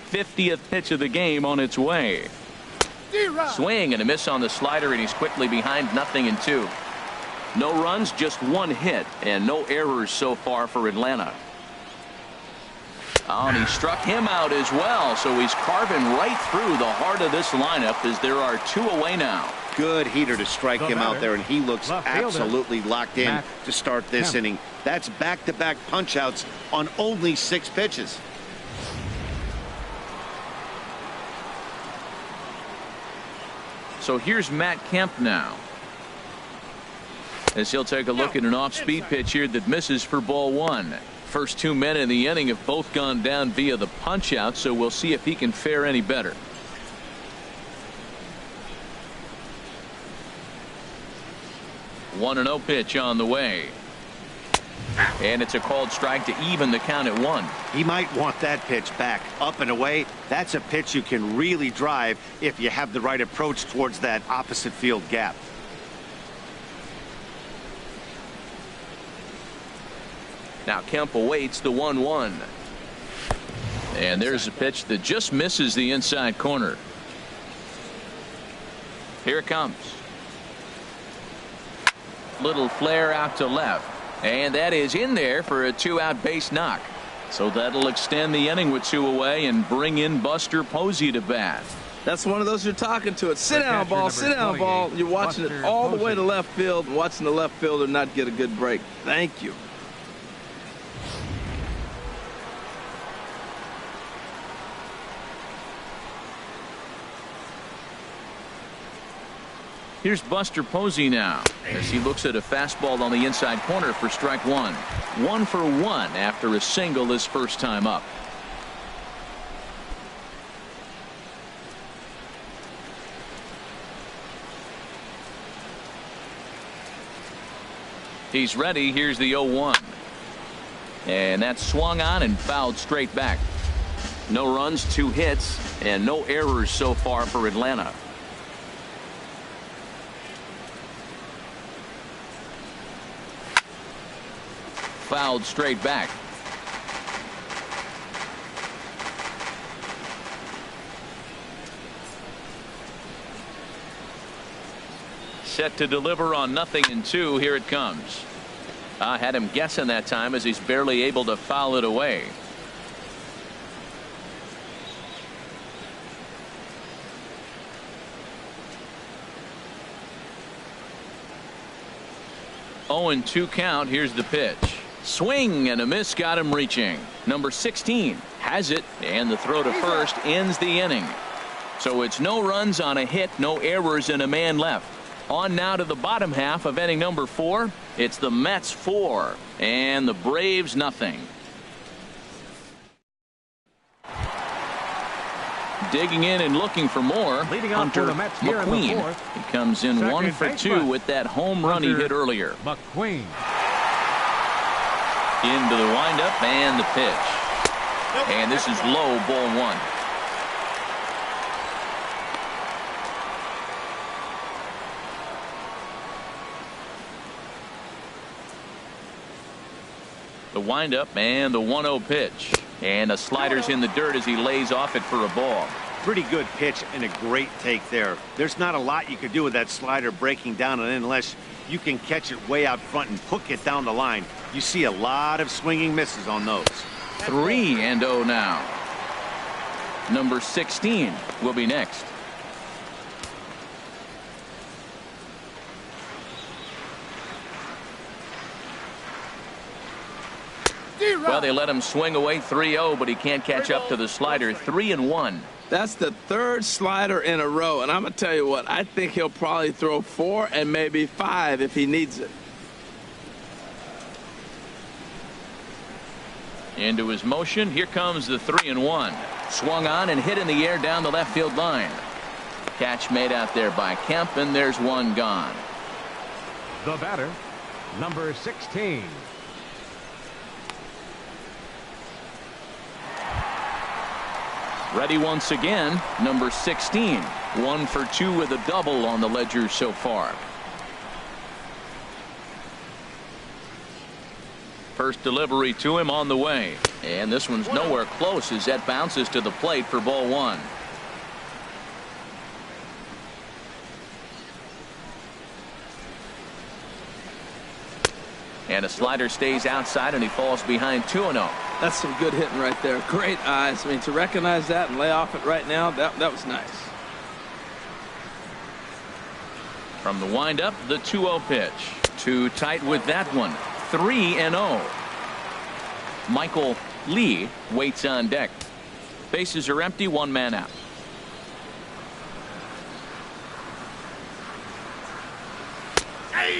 '50th pitch of the game on its way. Swing and a miss on the slider, and he's quickly behind 0-2. No runs, just 1 hit, and no errors so far for Atlanta. Oh, and he struck him out as well, so he's carving right through the heart of this lineup as there are 2 away now. Good heater to strike him out there, and he looks absolutely locked in to start this inning. That's back-to-back punch-outs on only 6 pitches. So here's Matt Kemp now, as he'll take a look at an off-speed pitch here that misses for ball 1. First 2 men in the inning have both gone down via the punch out, so we'll see if he can fare any better. One 1-0 pitch on the way. And it's a called strike to even the count at 1. He might want that pitch back. Up and away, that's a pitch you can really drive if you have the right approach towards that opposite field gap. Now Kemp awaits the 1-1. And there's a pitch that just misses the inside corner. Here it comes. Little flare out to left. And that is in there for a 2-out base knock. So that'll extend the inning with 2 away and bring in Buster Posey to bat. That's one of those you're talking to. It's sit down ball, sit down ball. You're watching it all the way to left field, and watching the left fielder not get a good break. Thank you. Here's Buster Posey now as he looks at a fastball on the inside corner for strike 1. 1 for 1 after a single his first time up. He's ready. Here's the 0-1. And that's swung on and fouled straight back. No runs, 2 hits, and no errors so far for Atlanta. Fouled straight back. Set to deliver on 0-2. Here it comes. I had him guessing that time as he's barely able to foul it away. 0-2 count. Here's the pitch. Swing and a miss, got him reaching. Number 16 has it, and the throw to first ends the inning. So it's no runs on a hit, no errors, and a man left. On now to the bottom half of inning number 4. It's the Mets 4 and the Braves nothing. Digging in and looking for more. Leading off Hunter for the Mets here in the McQueen. fourth. He comes in Second 1 for 2 baseman. with that home run he Hunter hit earlier. McQueen. Into the windup and the pitch. And this is low, ball 1. The windup and the 1-0 pitch. And a slider's in the dirt as he lays off it for a ball. Pretty good pitch and a great take there. There's not a lot you could do with that slider breaking down, and unless you can catch it way out front and hook it down the line, you see a lot of swinging misses on those. 3-0 now. Number 16 will be next. Well, they let him swing away 3-0, but he can't catch up to the slider. 3-1. That's the third slider in a row, and I'm going to tell you what, I think he'll probably throw 4 and maybe 5 if he needs it. Into his motion. Here comes the 3-1. Swung on and hit in the air down the left field line. Catch made out there by Kemp, and there's one gone. The batter, number 16. Ready once again, number 16. 1 for 2 with a double on the ledger so far. First delivery to him on the way. And this one's nowhere close as that bounces to the plate for ball 1. And a slider stays outside and he falls behind 2-0. That's some good hitting right there. Great eyes. I mean, to recognize that and lay off it right now, that was nice. From the windup, the 2-0 pitch. Too tight with that one. 3-0. Michael Lee waits on deck. Bases are empty, 1 man out.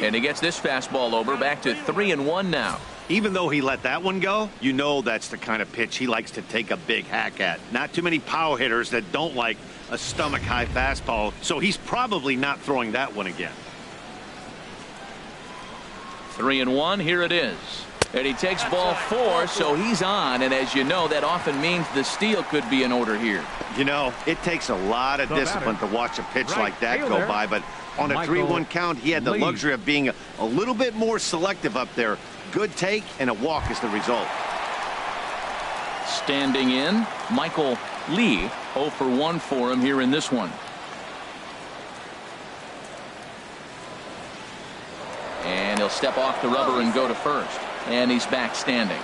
And he gets this fastball over, back to 3-1 now. Even though he let that one go, you know that's the kind of pitch he likes to take a big hack at. Not too many power hitters that don't like a stomach high fastball, so he's probably not throwing that one again. 3-1, here it is. And he takes ball 4, so he's on, and as you know, that often means the steal could be in order here. You know, it takes a lot of discipline to watch a pitch like that go by, but on a 3-1 count, he had the luxury of being a little bit more selective up there. Good take, and a walk is the result. Standing in, Michael Lee. 0 for 1 for him here in this one. And he'll step off the rubber and go to first. And he's back standing.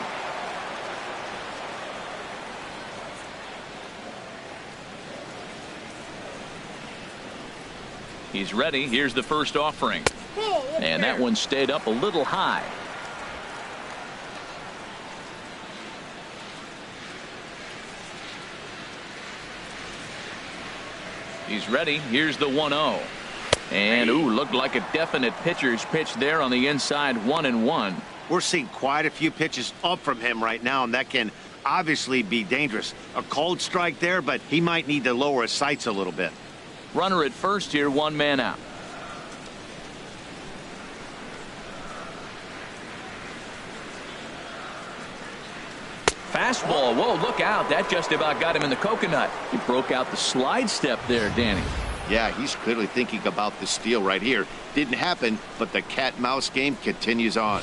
He's ready. Here's the first offering. And that one stayed up a little high. He's ready. Here's the 1-0. And looked like a definite pitcher's pitch there on the inside. 1-1. We're seeing quite a few pitches up from him right now, and that can obviously be dangerous. A cold strike there, but he might need to lower his sights a little bit. Runner at first here, 1 man out. Fastball. Whoa, look out. That just about got him in the coconut. He broke out the slide step there, Danny. Yeah, he's clearly thinking about the steal right here. Didn't happen, but the cat-mouse game continues on.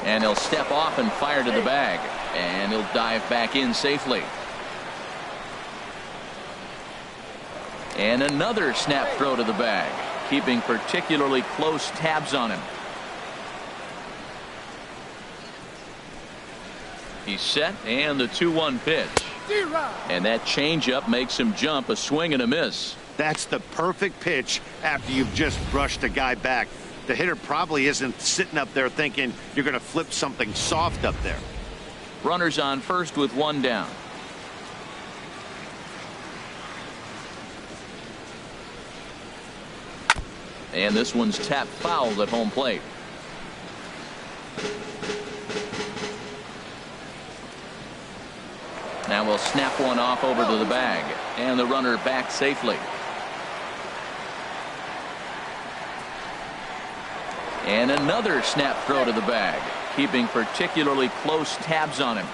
And he'll step off and fire to the bag. And he'll dive back in safely. And another snap throw to the bag, keeping particularly close tabs on him. He's set, and the 2-1 pitch. And that changeup makes him jump. A swing and a miss. That's the perfect pitch after you've just brushed a guy back. The hitter probably isn't sitting up there thinking you're going to flip something soft up there. Runners on first with one down. And this one's tapped foul at home plate. Now we'll snap one off over to the bag, and the runner back safely. And another snap throw to the bag, keeping particularly close tabs on him.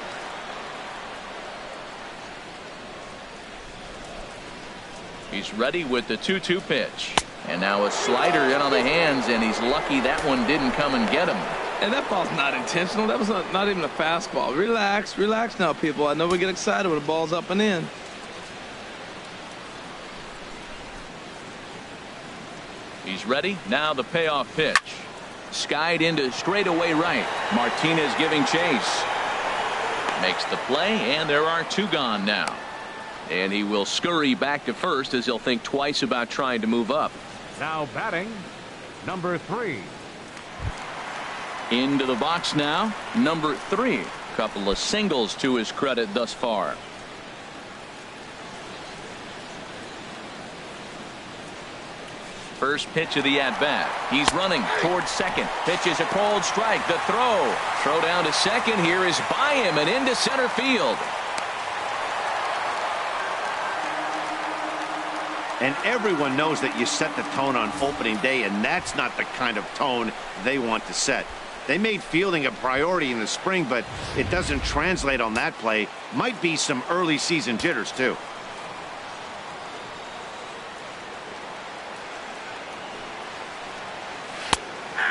He's ready with the 2-2 pitch. And now a slider in on the hands, and he's lucky that one didn't come and get him. And that ball's not intentional. That was not even a fastball. Relax, relax now, people. I know we get excited when the ball's up and in. He's ready. Now the payoff pitch. Skied into straightaway right. Martinez giving chase. Makes the play, and there are two gone now. And he will scurry back to first as he'll think twice about trying to move up. Now batting, number 3. Into the box now, number 3. Couple of singles to his credit thus far. First pitch of the at-bat. He's running towards second. Pitch is a cold strike. The throw down to second here is by him and into center field. And everyone knows that you set the tone on opening day, and that's not the kind of tone they want to set. They made fielding a priority in the spring, but it doesn't translate on that play. Might be some early season jitters too.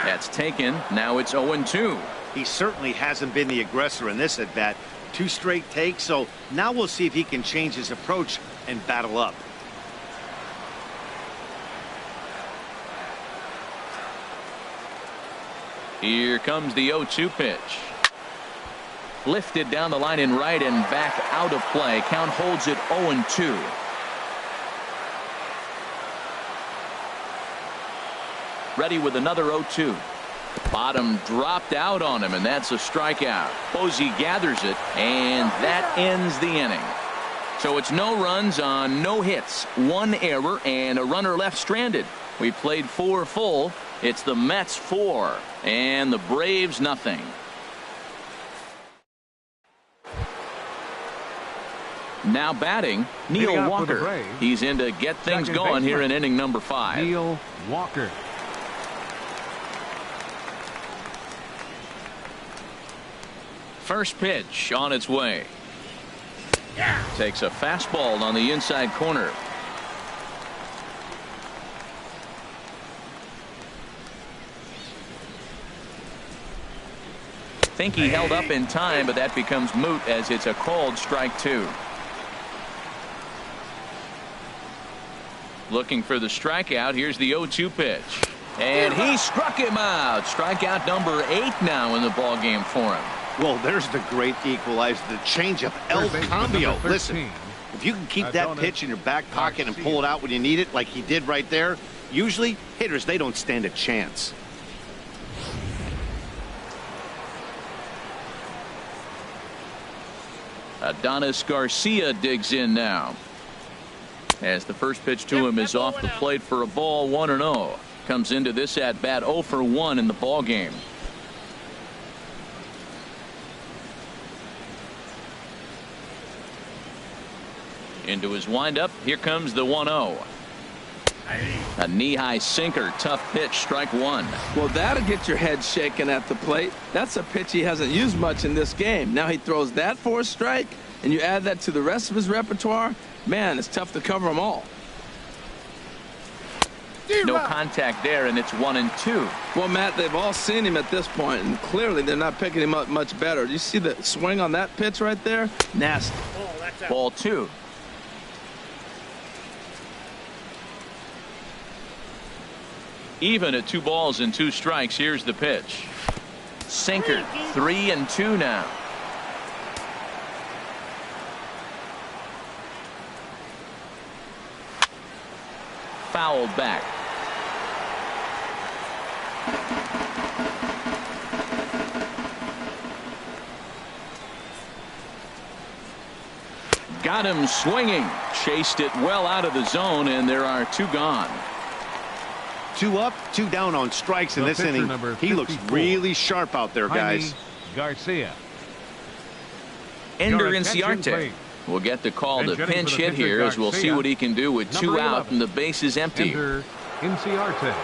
That's taken. Now it's 0-2. He certainly hasn't been the aggressor in this at bat. 2 straight takes, so now we'll see if he can change his approach and battle up. Here comes the 0-2 pitch. Lifted down the line in right and back out of play. Count holds it 0-2. Ready with another 0-2. Bottom dropped out on him, and that's a strikeout. Posey gathers it, and that ends the inning. So it's no runs on no hits, 1 error, and a runner left stranded. We played 4 full. It's the Mets 4 and the Braves nothing. Now batting, Neil Walker. He's in to get things going here in inning number 5. Neil Walker. First pitch on its way. Takes a fastball on the inside corner. Think he held up in time, but that becomes moot as it's a called strike 2. Looking for the strikeout. Here's the 0-2 pitch, and he struck him out. Strikeout number 8 now in the ball game for him. Well, there's the great equalizer, the changeup, El Cambio. Listen, if you can keep that pitch in your back pocket and pull it out when you need it, like he did right there, usually hitters, they don't stand a chance. Adonis Garcia digs in now. As the first pitch to him is off the plate for a ball, 1-0. Comes into this at bat 0 for 1 in the ball game. Into his windup. Here comes the 1-0. A knee-high sinker. Tough pitch. Strike 1. Well, that'll get your head shaken at the plate. That's a pitch he hasn't used much in this game. Now he throws that for a strike, and you add that to the rest of his repertoire. Man, it's tough to cover them all. No contact there, and it's 1-2. Well, Matt, they've all seen him at this point, and clearly they're not picking him up much better. You see the swing on that pitch right there? Nasty. Ball 2. Even at 2 balls and 2 strikes. Here's the pitch. Sinker. 3-2 now. fouled back. Got him swinging. Chased it well out of the zone, and there are 2 gone. 2 up, 2 down on strikes in this inning. He looks really sharp out there, guys. Garcia. Ender Inciarte will get the call to pinch hit here, as we'll see what he can do with 2 out and the bases empty. Ender Inciarte.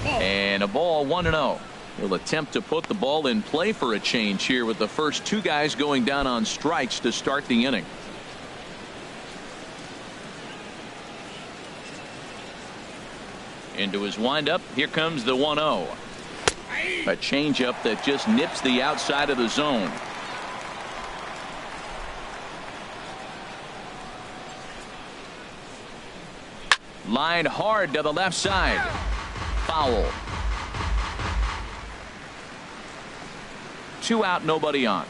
And a ball 1-0. He'll attempt to put the ball in play for a change here with the first 2 guys going down on strikes to start the inning. Into his windup. Here comes the 1-0. A changeup that just nips the outside of the zone. Line hard to the left side. Foul. 2 out, nobody on.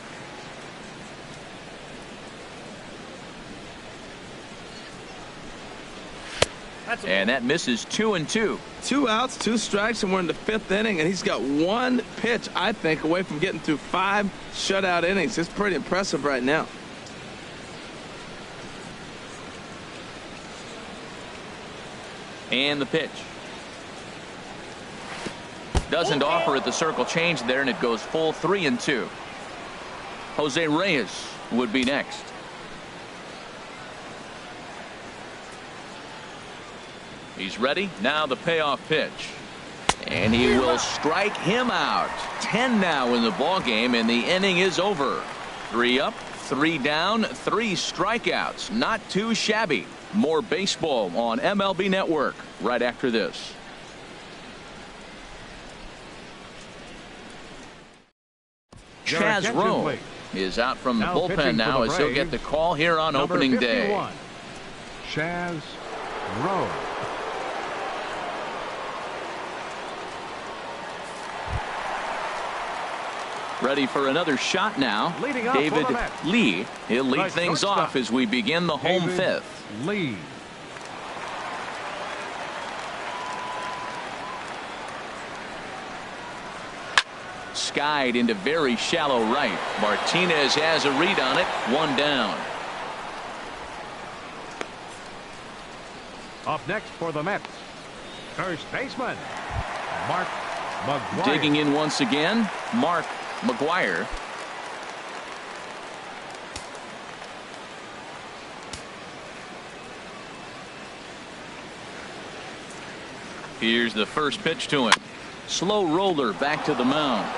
And that misses 2-2. 2 outs, 2 strikes, and we're in the 5th inning, and he's got 1 pitch, I think, away from getting through 5 shutout innings. It's pretty impressive right now. And the pitch. Doesn't offer at the circle change there, and it goes full 3-2. Jose Reyes would be next. He's ready. Now the payoff pitch. And he will strike him out. 10 now in the ball game, and the inning is over. 3 up, 3 down, 3 strikeouts. Not too shabby. More baseball on MLB Network right after this. Chaz Roe is out from the bullpen now as he'll get the call here on opening day. Chaz Roe. Ready for another shot now. David Lee. He'll lead things off as we begin the home 5th. Lee. Skied into very shallow right. Martinez has a read on it. 1 down. Up next for the Mets, first baseman Mark McGwire. Digging in once again, Mark McGwire. Here's the first pitch to him. Slow roller back to the mound.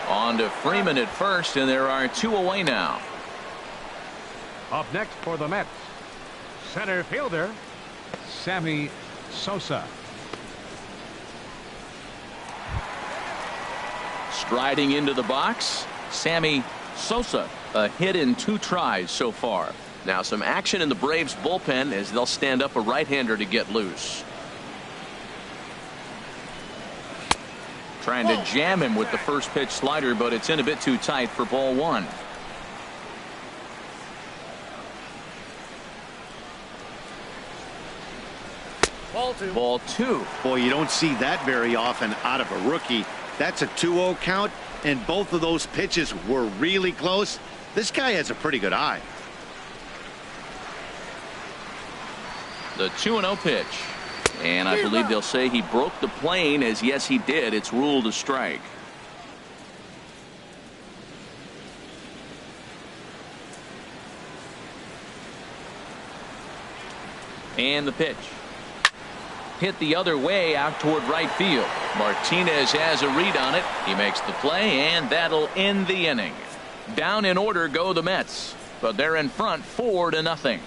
On to Freeman at first, and there are 2 away now. Up next for the Mets, center fielder Sammy Sosa. Striding into the box, Sammy Sosa. A hit in 2 tries so far. Now some action in the Braves bullpen as they'll stand up a right-hander to get loose. Trying to jam him with the first pitch slider, but it's in a bit too tight for ball 1. Ball 2. Boy, you don't see that very often out of a rookie. That's a 2-0 count, and both of those pitches were really close. This guy has a pretty good eye. The 2-0 pitch. And I believe they'll say he broke the plane, as yes he did. It's ruled a strike. And the pitch. Hit the other way out toward right field. Martinez has a read on it. He makes the play, and that'll end the inning. Down in order go the Mets, but they're in front 4-0.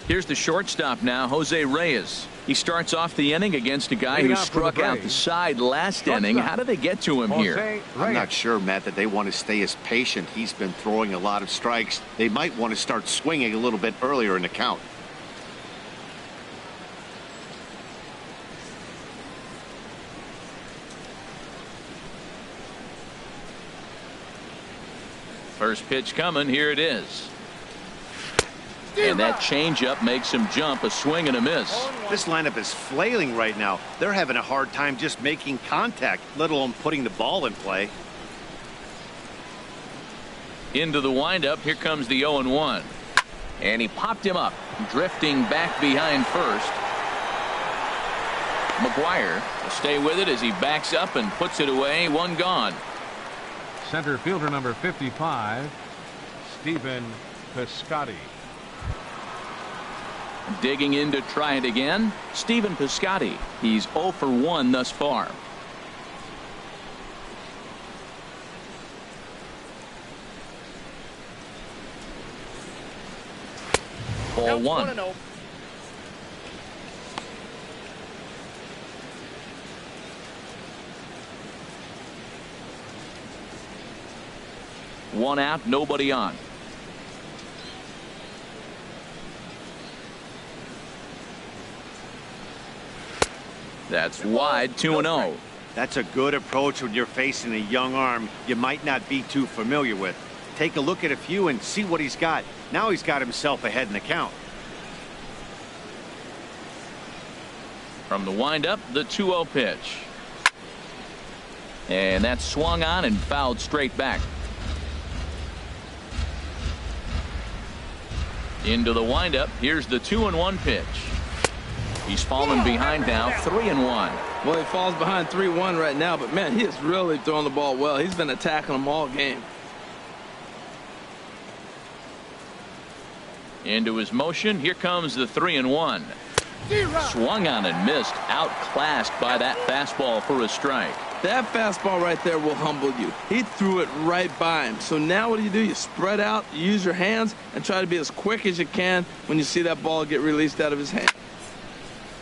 Here's the shortstop now, Jose Reyes. He starts off the inning against a guy who struck out the side last inning. How do they get to him here? I'm not sure, Matt, that they want to stay as patient. He's been throwing a lot of strikes. They might want to start swinging a little bit earlier in the count. First pitch coming. Here it is. And that changeup makes him jump. A swing and a miss. This lineup is flailing right now. They're having a hard time just making contact, let alone putting the ball in play. Into the windup. Here comes the 0-1. And he popped him up, drifting back behind first. McGuire will stay with it as he backs up and puts it away. One gone. Center fielder number 55, Stephen Piscotty. Digging in to try it again, Stephen Piscotty. He's 0 for 1 thus far. Ball 1. One out, nobody on. That's wide, 2-0. That's a good approach when you're facing a young arm you might not be too familiar with. Take a look at a few and see what he's got. Now he's got himself ahead in the count. From the windup, the 2-0 pitch. And that's swung on and fouled straight back. Into the windup. Here's the 2-1 pitch. He's fallen behind now, 3-1. Well, he falls behind 3-1 right now, but man, he is really throwing the ball well. He's been attacking them all game. Into his motion. Here comes the 3-1. Swung on and missed. Outclassed by that fastball for a strike. That fastball right there will humble you. He threw it right by him. So now what do? You spread out, you use your hands, and try to be as quick as you can when you see that ball get released out of his hand.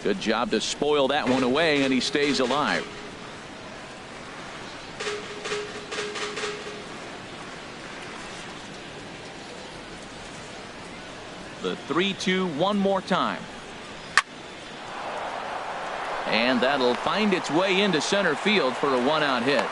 Good job to spoil that one away, and he stays alive. The 3-2 one more time. And that'll find its way into center field for a one-out hit.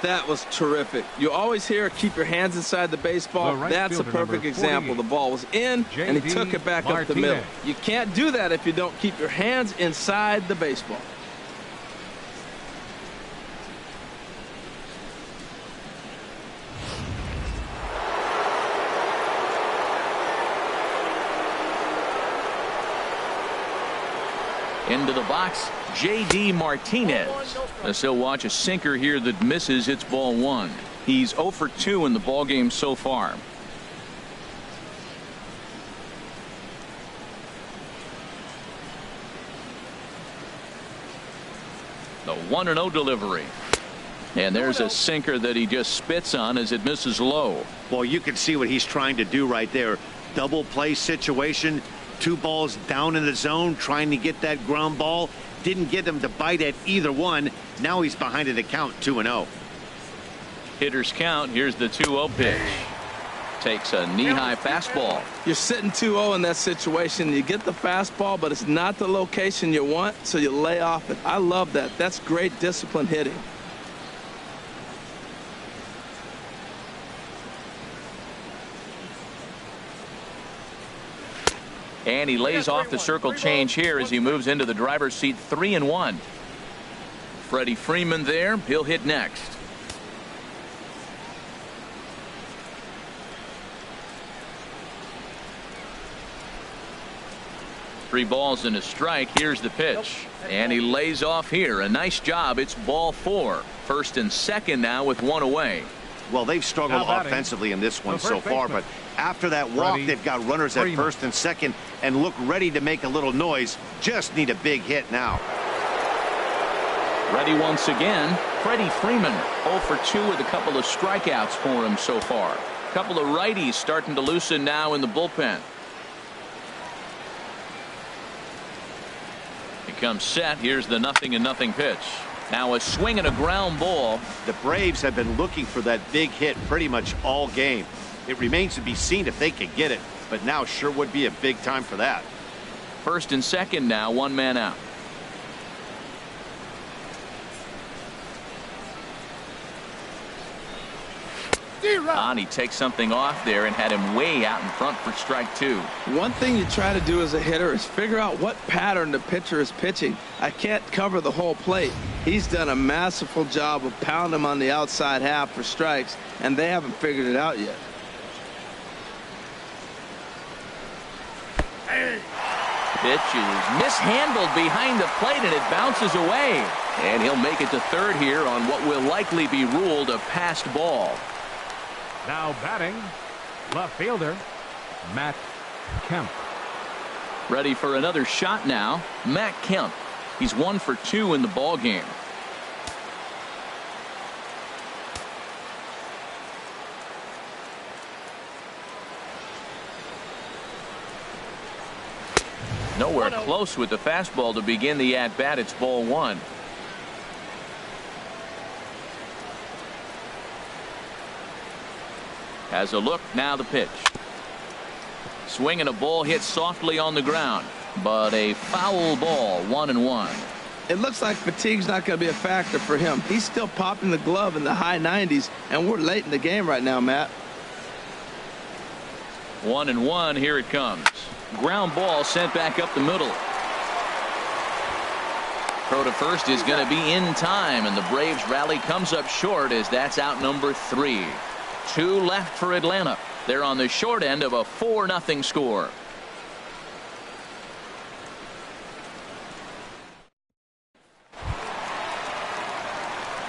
That was terrific. You always hear keep your hands inside the baseball. The right That's a perfect example. The ball was in and he took it back up the middle. You can't do that if you don't keep your hands inside the baseball. Into the box, J.D. Martinez. As he'll watch a sinker here that misses. It's ball 1. He's 0 for 2 in the ballgame so far. The 1-0 delivery. And there's a sinker that he just spits on as it misses low. Well, you can see what he's trying to do right there. Double play situation. 2 balls down in the zone trying to get that ground ball. Didn't get him to bite at either one. Now he's behind in the count 2-0. Hitters count. Here's the 2-0 pitch. Takes a knee-high fastball. You're sitting 2-0 in that situation. You get the fastball, but it's not the location you want, so you lay off it. I love that. That's great disciplined hitting. And he lays off the circle change here as he moves into the driver's seat. 3-1. Freddie Freeman there. He'll hit next. Three balls and a strike. Here's the pitch. And he lays off here. A nice job. It's ball 4. First and second now with one away. Well, they've struggled offensively in this one so far, but after that walk, they've got runners at first and second and look ready to make a little noise. Just need a big hit now. Ready once again. Freddie Freeman 0 for 2 with a couple of strikeouts for him so far. A couple of righties starting to loosen now in the bullpen. He comes set. Here's the 0-0 pitch. Now a swing and a ground ball. The Braves have been looking for that big hit pretty much all game. It remains to be seen if they can get it, but now sure would be a big time for that. First and second now, one man out. And he takes something off there and had him way out in front for strike 2. One thing you try to do as a hitter is figure out what pattern the pitcher is pitching. I can't cover the whole plate. He's done a masterful job of pounding him on the outside half for strikes, and they haven't figured it out yet. Pitch is mishandled behind the plate, and it bounces away. And he'll make it to third here on what will likely be ruled a passed ball. Now batting, left fielder, Matt Kemp. Ready for another shot now, Matt Kemp. He's 1 for 2 in the ball game. Nowhere close with the fastball to begin the at-bat. It's ball 1. Has a look, now the pitch. Swing and a ball hit softly on the ground, but a foul ball, 1-1. It looks like fatigue's not going to be a factor for him. He's still popping the glove in the high 90s, and we're late in the game right now, Matt. 1-1, here it comes. Ground ball sent back up the middle. Throw to first is going to be in time, and the Braves rally comes up short as that's out number 3. 2 left for Atlanta. They're on the short end of a 4-0 score.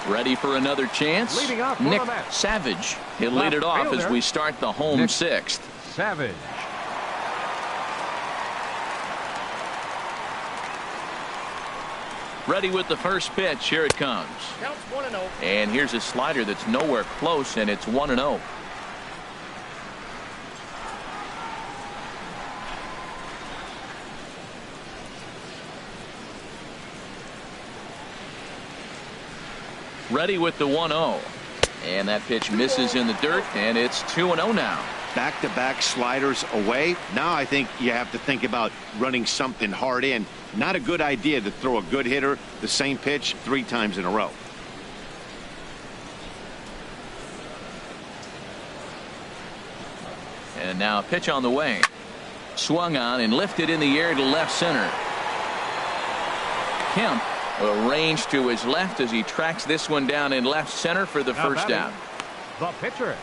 Ready for another chance? Leading off Nick Savage. He'll lead it off as we start the home 6th. Savage. Ready with the first pitch. Here it comes. Counts 1-0. And here's a slider that's nowhere close, and it's 1-0. Ready with the 1-0. And that pitch misses in the dirt, and it's 2-0 now. Back-to-back sliders away. Now I think you have to think about running something hard in. Not a good idea to throw a good hitter the same pitch 3 times in a row. And now a pitch on the way. Swung on and lifted in the air to left center. Kemp arranged to his left as he tracks this one down in left center for the first out. The pitcher,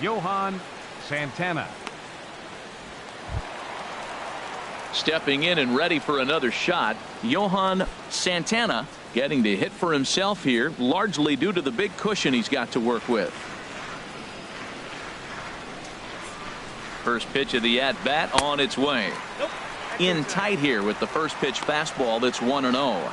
Johan Santana. Stepping in and ready for another shot, Johan Santana getting to hit for himself here, largely due to the big cushion he's got to work with. First pitch of the at-bat on its way. In tight here with the first pitch fastball that's 1-0.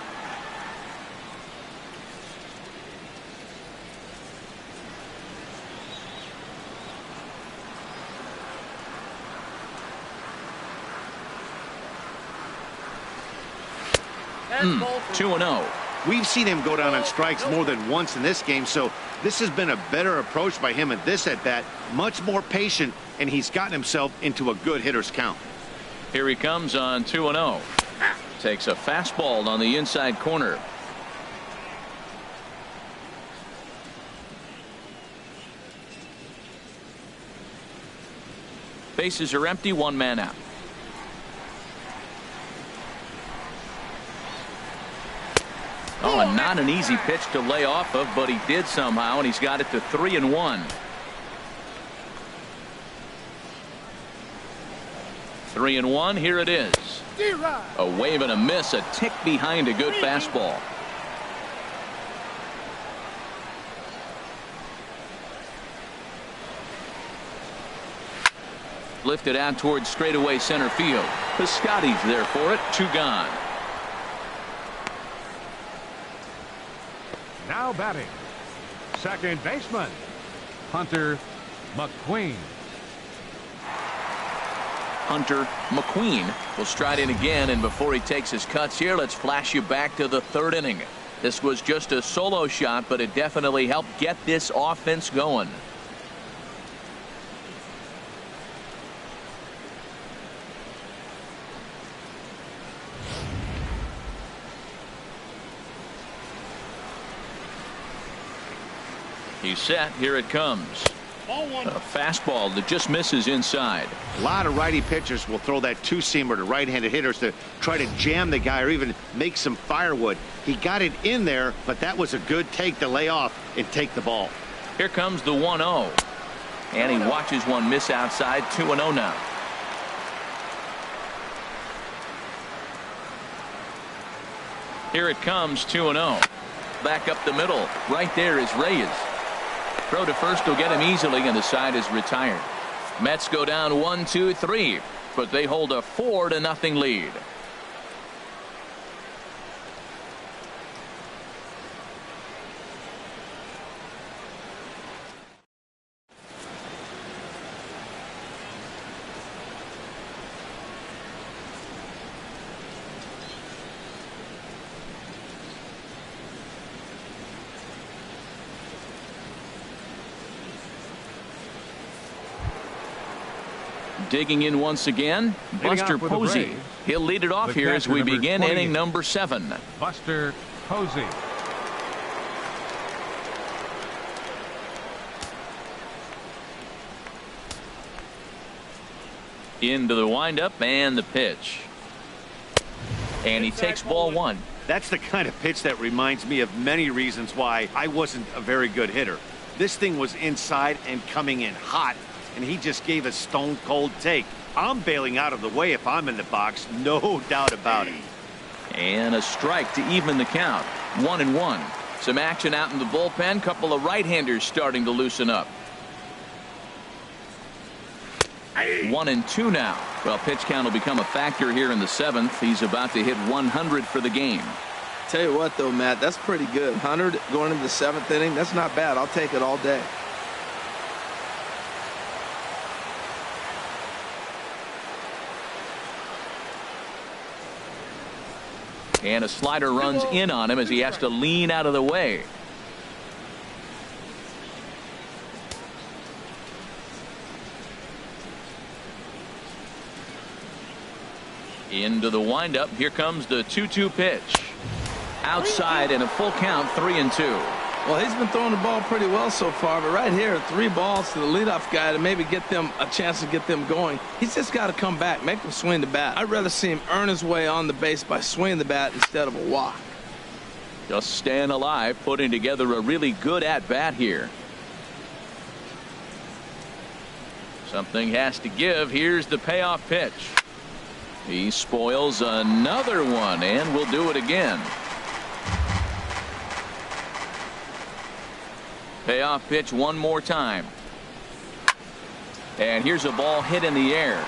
And 2-0. We've seen him go down on strikes more than once in this game, so this has been a better approach by him at this at-bat. Much more patient, and he's gotten himself into a good hitter's count. Here he comes on 2-0. Takes a fastball on the inside corner. Bases are empty, 1 man out. Oh, and not an easy pitch to lay off of, but he did somehow, and he's got it to 3-1. 3-1, here it is. A wave and a miss, a tick behind a good fastball. Lifted out towards straightaway center field. Piscotty's there for it. 2 gone. Now batting, second baseman, Hunter McQueen. Hunter McQueen will stride in again, and before he takes his cuts here, let's flash you back to the 3rd inning. This was just a solo shot, but it definitely helped get this offense going. He's set. Here it comes. A fastball that just misses inside. A lot of righty pitchers will throw that two-seamer to right-handed hitters to try to jam the guy or even make some firewood. He got it in there, but that was a good take to lay off and take the ball. Here comes the 1-0. And he watches one miss outside. 2-0 now. Here it comes. 2-0. Back up the middle. Right there is Reyes. Throw to first will get him easily, and the side is retired. Mets go down 1-2-3, but they hold a 4-0 lead. Digging in once again, Buster Posey. He'll lead it off here as we begin inning number 7. Buster Posey. Into the windup and the pitch. And he takes ball 1. That's the kind of pitch that reminds me of many reasons why I wasn't a very good hitter. This thing was inside and coming in hot, and he just gave a stone-cold take. I'm bailing out of the way if I'm in the box, no doubt about it. And a strike to even the count. 1-1. Some action out in the bullpen. Couple of right-handers starting to loosen up. 1-2 now. Well, pitch count will become a factor here in the 7th. He's about to hit 100 for the game. Tell you what, though, Matt, that's pretty good. 100 going into the 7th inning. That's not bad. I'll take it all day. And a slider runs in on him as he has to lean out of the way. Into the windup. Here comes the 2-2 pitch. Outside and a full count. 3-2. Well, he's been throwing the ball pretty well so far, but right here, 3 balls to the leadoff guy to maybe get them a chance to get them going. He's just got to come back, make him swing the bat. I'd rather see him earn his way on the base by swinging the bat instead of a walk. Just staying alive, putting together a really good at-bat here. Something has to give. Here's the payoff pitch. He spoils another one, and will do it again. Payoff pitch one more time. And here's a ball hit in the air.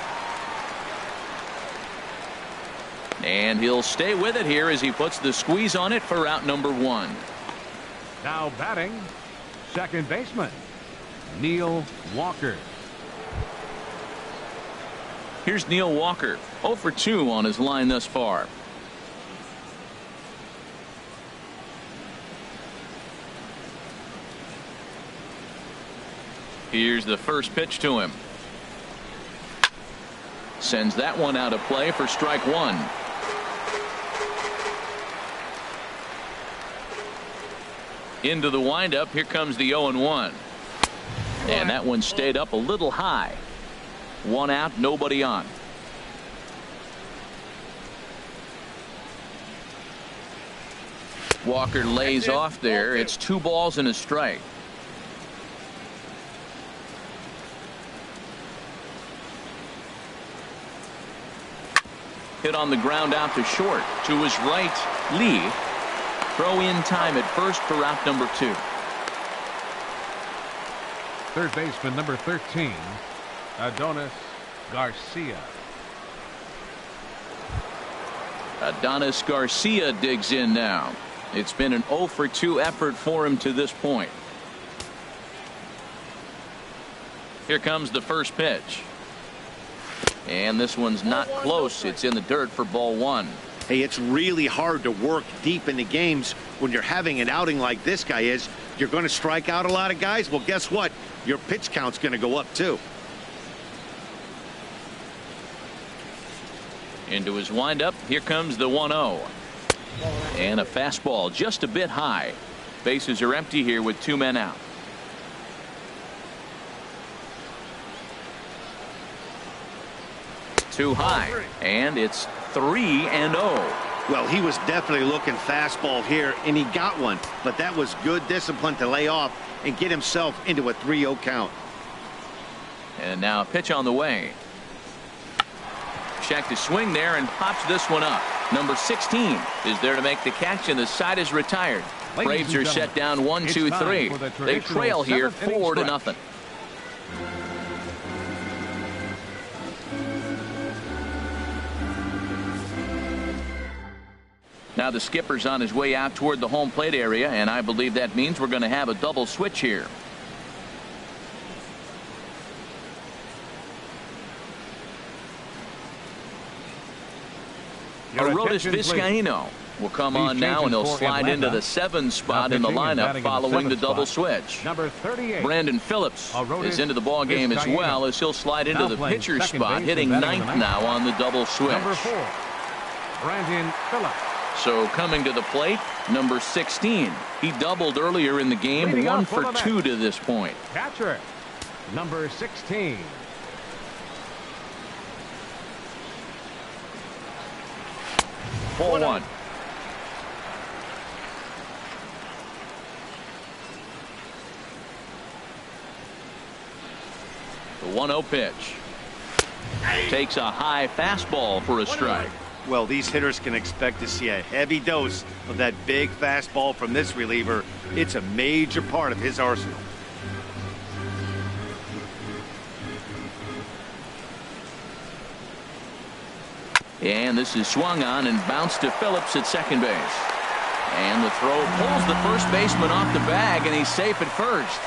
And he'll stay with it here as he puts the squeeze on it for out number 1. Now batting, second baseman, Neil Walker. Here's Neil Walker, 0 for 2 on his line thus far. Here's the first pitch to him. Sends that one out of play for strike 1. Into the windup. Here comes the 0-1. And that one stayed up a little high. 1 out, nobody on. Walker lays off there. It's 2 balls and a strike. Hit on the ground out to short. To his right, Lee. Throw in time at first for out number 2. Third baseman number 13, Adonis Garcia. Adonis Garcia digs in now. It's been an 0 for 2 effort for him to this point. Here comes the first pitch. And this one's not close. It's in the dirt for ball 1. Hey, it's really hard to work deep into games when you're having an outing like this guy is. You're going to strike out a lot of guys. Well, guess what? Your pitch count's going to go up too. Into his windup. Here comes the 1-0. And a fastball just a bit high. Bases are empty here with 2 men out. Too high, and it's 3-0. Well, he was definitely looking fastball here, and he got one. But that was good discipline to lay off and get himself into a 3-0 count. And now a pitch on the way. Check the swing there and pops this one up. Number 16 is there to make the catch, and the side is retired. Braves are set down 1-2-3. They trail here 4-0. Now the skipper's on his way out toward the home plate area, and I believe that means we're going to have a double switch here. Arodys Vizcaino will come on now, and he'll slide into the 7 spot in the lineup following the double switch. Number 38. Brandon Phillips is into the ball game as well, as he'll slide into the pitcher's spot, hitting 9th now on the double switch. Number 4. Brandon Phillips. So coming to the plate, number 16. He doubled earlier in the game, 1 for 2 to this point. Catcher, number 16. Ball 1. The 1-0 pitch. Takes a high fastball for a strike. Well, these hitters can expect to see a heavy dose of that big fastball from this reliever. It's a major part of his arsenal. And this is swung on and bounced to Phillips at second base. And the throw pulls the first baseman off the bag, and he's safe at first.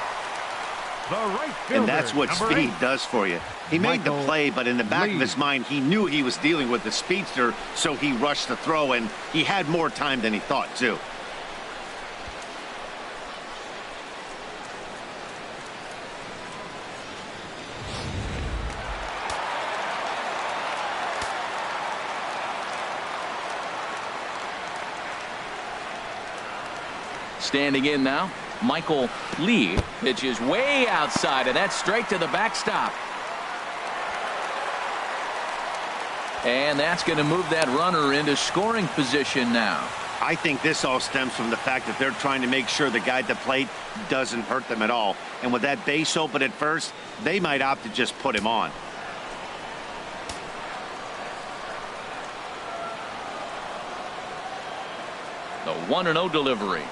The right fielder, and that's what speed 8. does for you. He made the play, but in the back of his mind, he knew he was dealing with the speedster, so he rushed the throw, and he had more time than he thought, too. Standing in now, Michael Lee pitches way outside, and that's straight to the backstop. And that's going to move that runner into scoring position now. I think this all stems from the fact that they're trying to make sure the guy at the plate doesn't hurt them at all. And with that base open at first, they might opt to just put him on. The 1-0 delivery.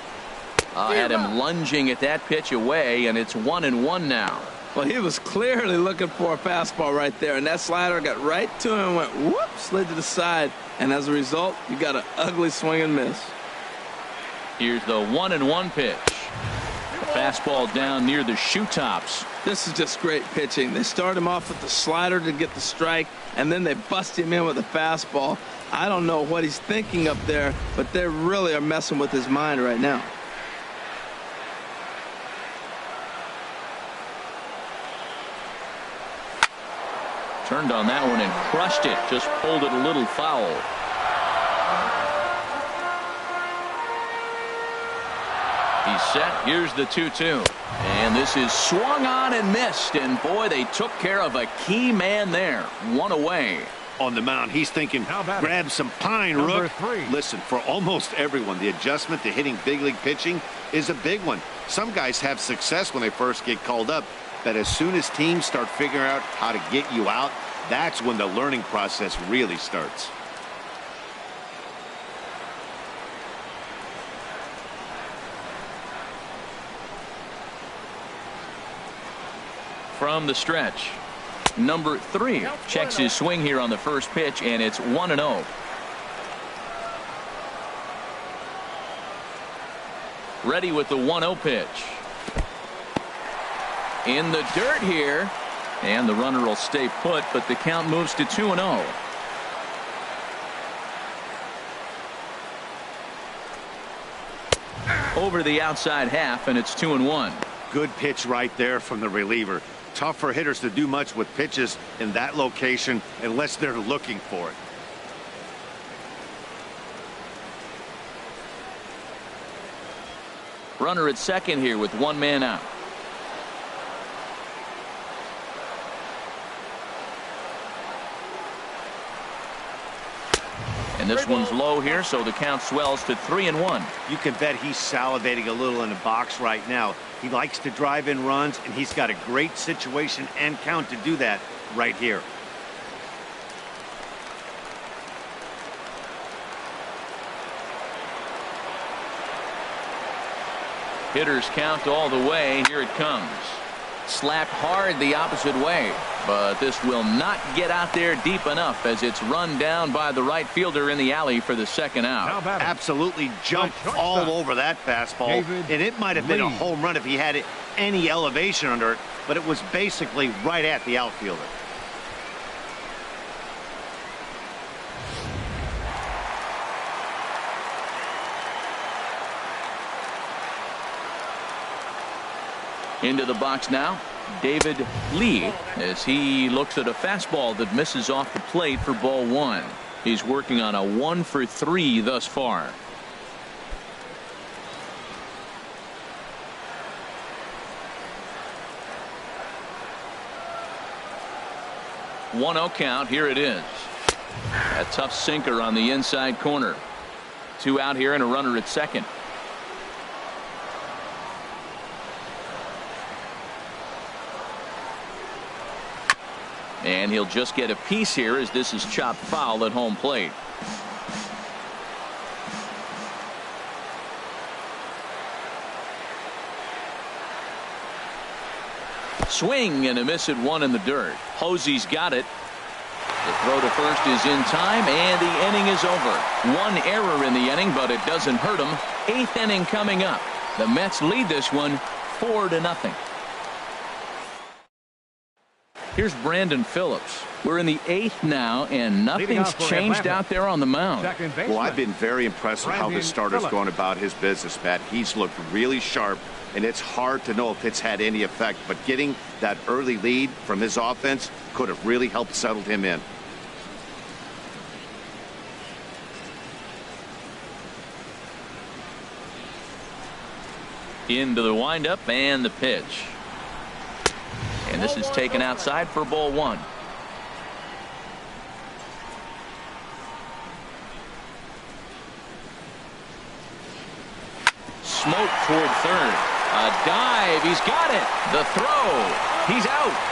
Had him lunging at that pitch away, and it's 1-1 now. Well, he was clearly looking for a fastball right there, and that slider got right to him and went whoop, slid to the side, and as a result, you got an ugly swing and miss. Here's the 1-1 pitch. The fastball down near the shoe tops. This is just great pitching. They start him off with the slider to get the strike, and then they bust him in with a fastball. I don't know what he's thinking up there, but they really are messing with his mind right now. Turned on that one and crushed it. Just pulled it a little foul. He's set. Here's the 2-2. And this is swung on and missed. And boy, they took care of a key man there. One away. On the mound, he's thinking, grab some pine, Rook. Listen, for almost everyone, the adjustment to hitting big league pitching is a big one. Some guys have success when they first get called up, but as soon as teams start figuring out how to get you out, that's when the learning process really starts. From the stretch, number 3 checks his swing here on the first pitch, and it's 1-0. Ready with the 1-0 pitch. In the dirt here, and the runner will stay put, but the count moves to 2-0. Over the outside half, and it's 2-1. Good pitch right there from the reliever. Tough for hitters to do much with pitches in that location unless they're looking for it. Runner at second here with one man out. this one's low here, so the count swells to 3-1. You can bet he's salivating a little in the box right now. He likes to drive in runs, and he's got a great situation and count to do that right here. Hitters count all the way. Here it comes. Slapped hard the opposite way, but this will not get out there deep enough as it's run down by the right fielder in the alley for the second out. Absolutely jumped all over that fastball, and it might have been a home run if he had any elevation under it, but it was basically right at the outfielder. Into the box now, David Lee, as he looks at a fastball that misses off the plate for ball one. He's working on a 1-for-3 thus far. One 0 count. Here it is. A tough sinker on the inside corner. 2 out here and a runner at second. And he'll just get a piece here as this is chopped foul at home plate. Swing and a miss at one in the dirt. Posey's got it. The throw to first is in time, and the inning is over. One error in the inning, but it doesn't hurt him. 8th inning coming up. The Mets lead this one 4-0. Here's Brandon Phillips. We're in the 8th now, and nothing's changed out there on the mound. Well, I've been very impressed with how this starter's going about his business, Matt. He's looked really sharp, and it's hard to know if it's had any effect, but getting that early lead from his offense could have really helped settle him in. Into the windup and the pitch. And this is taken outside for ball one. Smoke toward third. A dive. He's got it. The throw. He's out.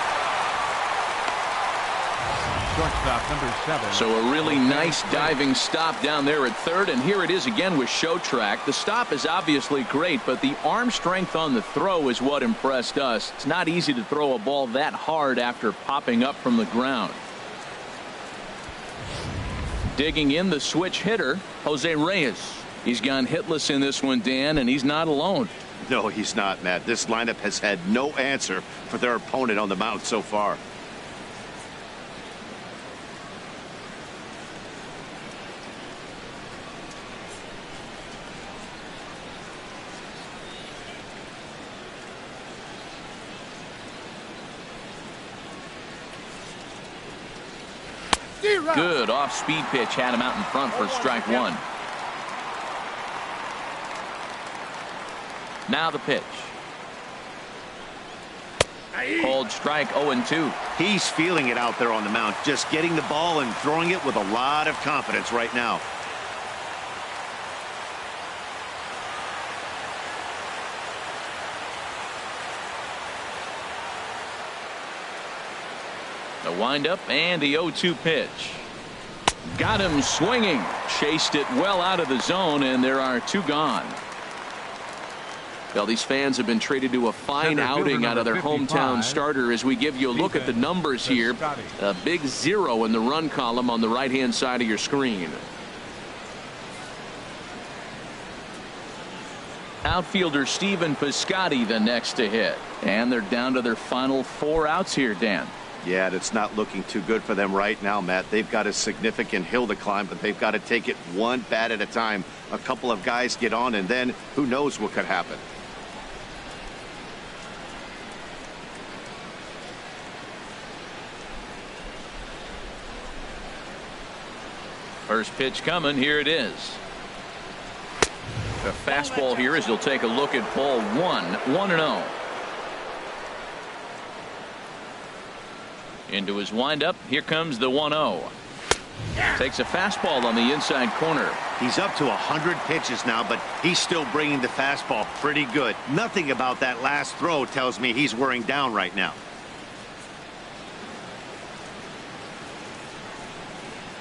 Shortstop number 7. So a really nice diving stop down there at third, and here it is again with Showtrack. The stop is obviously great, but the arm strength on the throw is what impressed us. It's not easy to throw a ball that hard after popping up from the ground. Digging in the switch hitter, Jose Reyes. He's gone hitless in this one, Dan, and he's not alone. No, he's not, Matt. This lineup has had no answer for their opponent on the mound so far. Good off-speed pitch had him out in front for strike one. Now the pitch. Called strike 0-2. He's feeling it out there on the mound, just getting the ball and throwing it with a lot of confidence right now. The windup and the 0-2 pitch. Got him swinging. Chased it well out of the zone, and there are two gone. Well, these fans have been treated to a fine outing out of their hometown starter as we give you a look at the numbers here. A big 0 in the run column on the right-hand side of your screen. Outfielder Stephen Piscotty the next to hit. And they're down to their final 4 outs here, Dan. Yeah, it's not looking too good for them right now, Matt. They've got a significant hill to climb, but they've got to take it one bat at a time. A couple of guys get on, and then who knows what could happen. First pitch coming. Here it is. The fastball here as he'll take a look at ball one. 1-0. Into his windup. Here comes the 1-0. Takes a fastball on the inside corner. He's up to 100 pitches now, but he's still bringing the fastball pretty good. Nothing about that last throw tells me he's wearing down right now.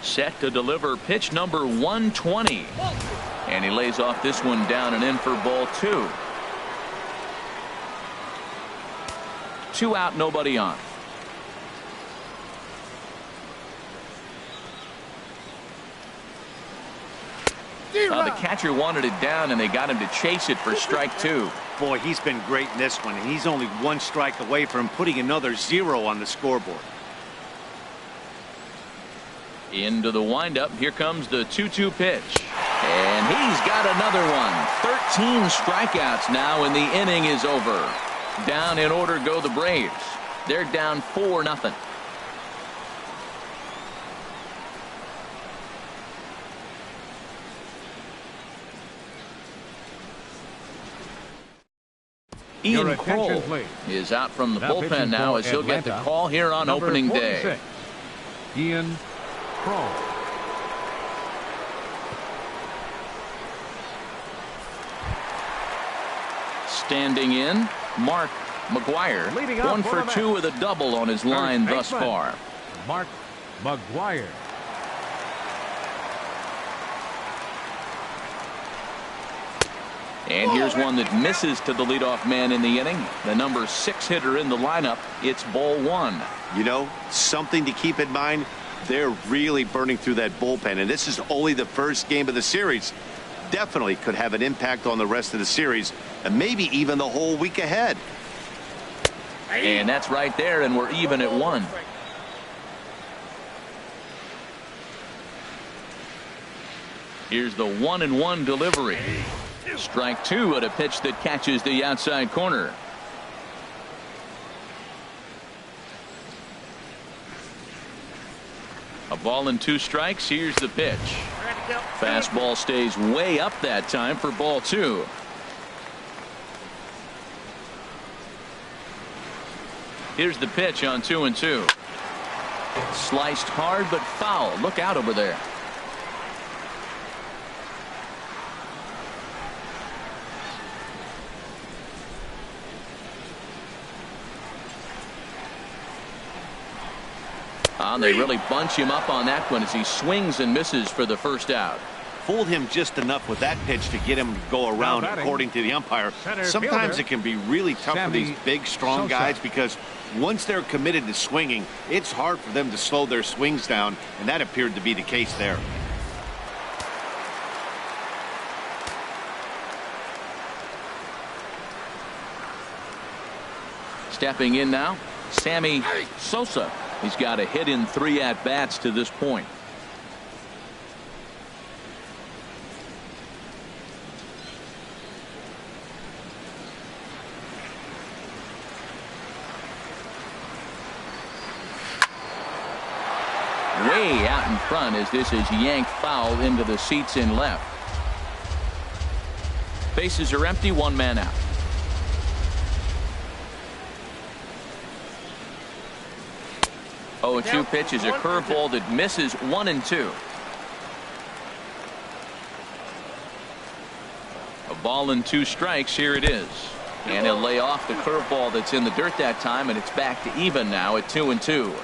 Set to deliver pitch number 120. And he lays off this one down and in for ball 2. 2 out, nobody on. The catcher wanted it down, and they got him to chase it for strike 2. Boy, he's been great in this one, and he's only 1 strike away from putting another 0 on the scoreboard. Into the windup. Here comes the 2-2 pitch. And he's got another one. 13 strikeouts now, and the inning is over. Down in order go the Braves. They're down 4-0. Ian Kroll is out from the bullpen now as he'll get the call here on opening day. Ian Kroll. Standing in, Mark McGwire. 1 for 2 with a double on his line thus far. Mark McGwire. And here's one that misses to the leadoff man in the inning. The number 6 hitter in the lineup. It's ball 1. You know, something to keep in mind. They're really burning through that bullpen, and this is only the first game of the series. Definitely could have an impact on the rest of the series, and maybe even the whole week ahead. And that's right there, and we're even at 1. Here's the 1-1 delivery. Strike 2 at a pitch that catches the outside corner. A ball and 2 strikes. Here's the pitch. Fastball stays way up that time for ball 2. Here's the pitch on 2-2. Sliced hard but foul. Look out over there. They really bunch him up on that one as he swings and misses for the first out. Fooled him just enough with that pitch to get him to go around, according to the umpire. Sometimes it can be really tough for these big, strong guys because once they're committed to swinging, it's hard for them to slow their swings down, and that appeared to be the case there. Stepping in now, Sammy Sosa. He's got a hit in 3 at-bats to this point. Way out in front as this is yanked foul into the seats in left. Bases are empty, 1 man out. 0-2 pitch is a curveball that misses 1-2. A ball and 2 strikes. Here it is. And he'll lay off the curveball that's in the dirt that time, and it's back to even now at 2-2.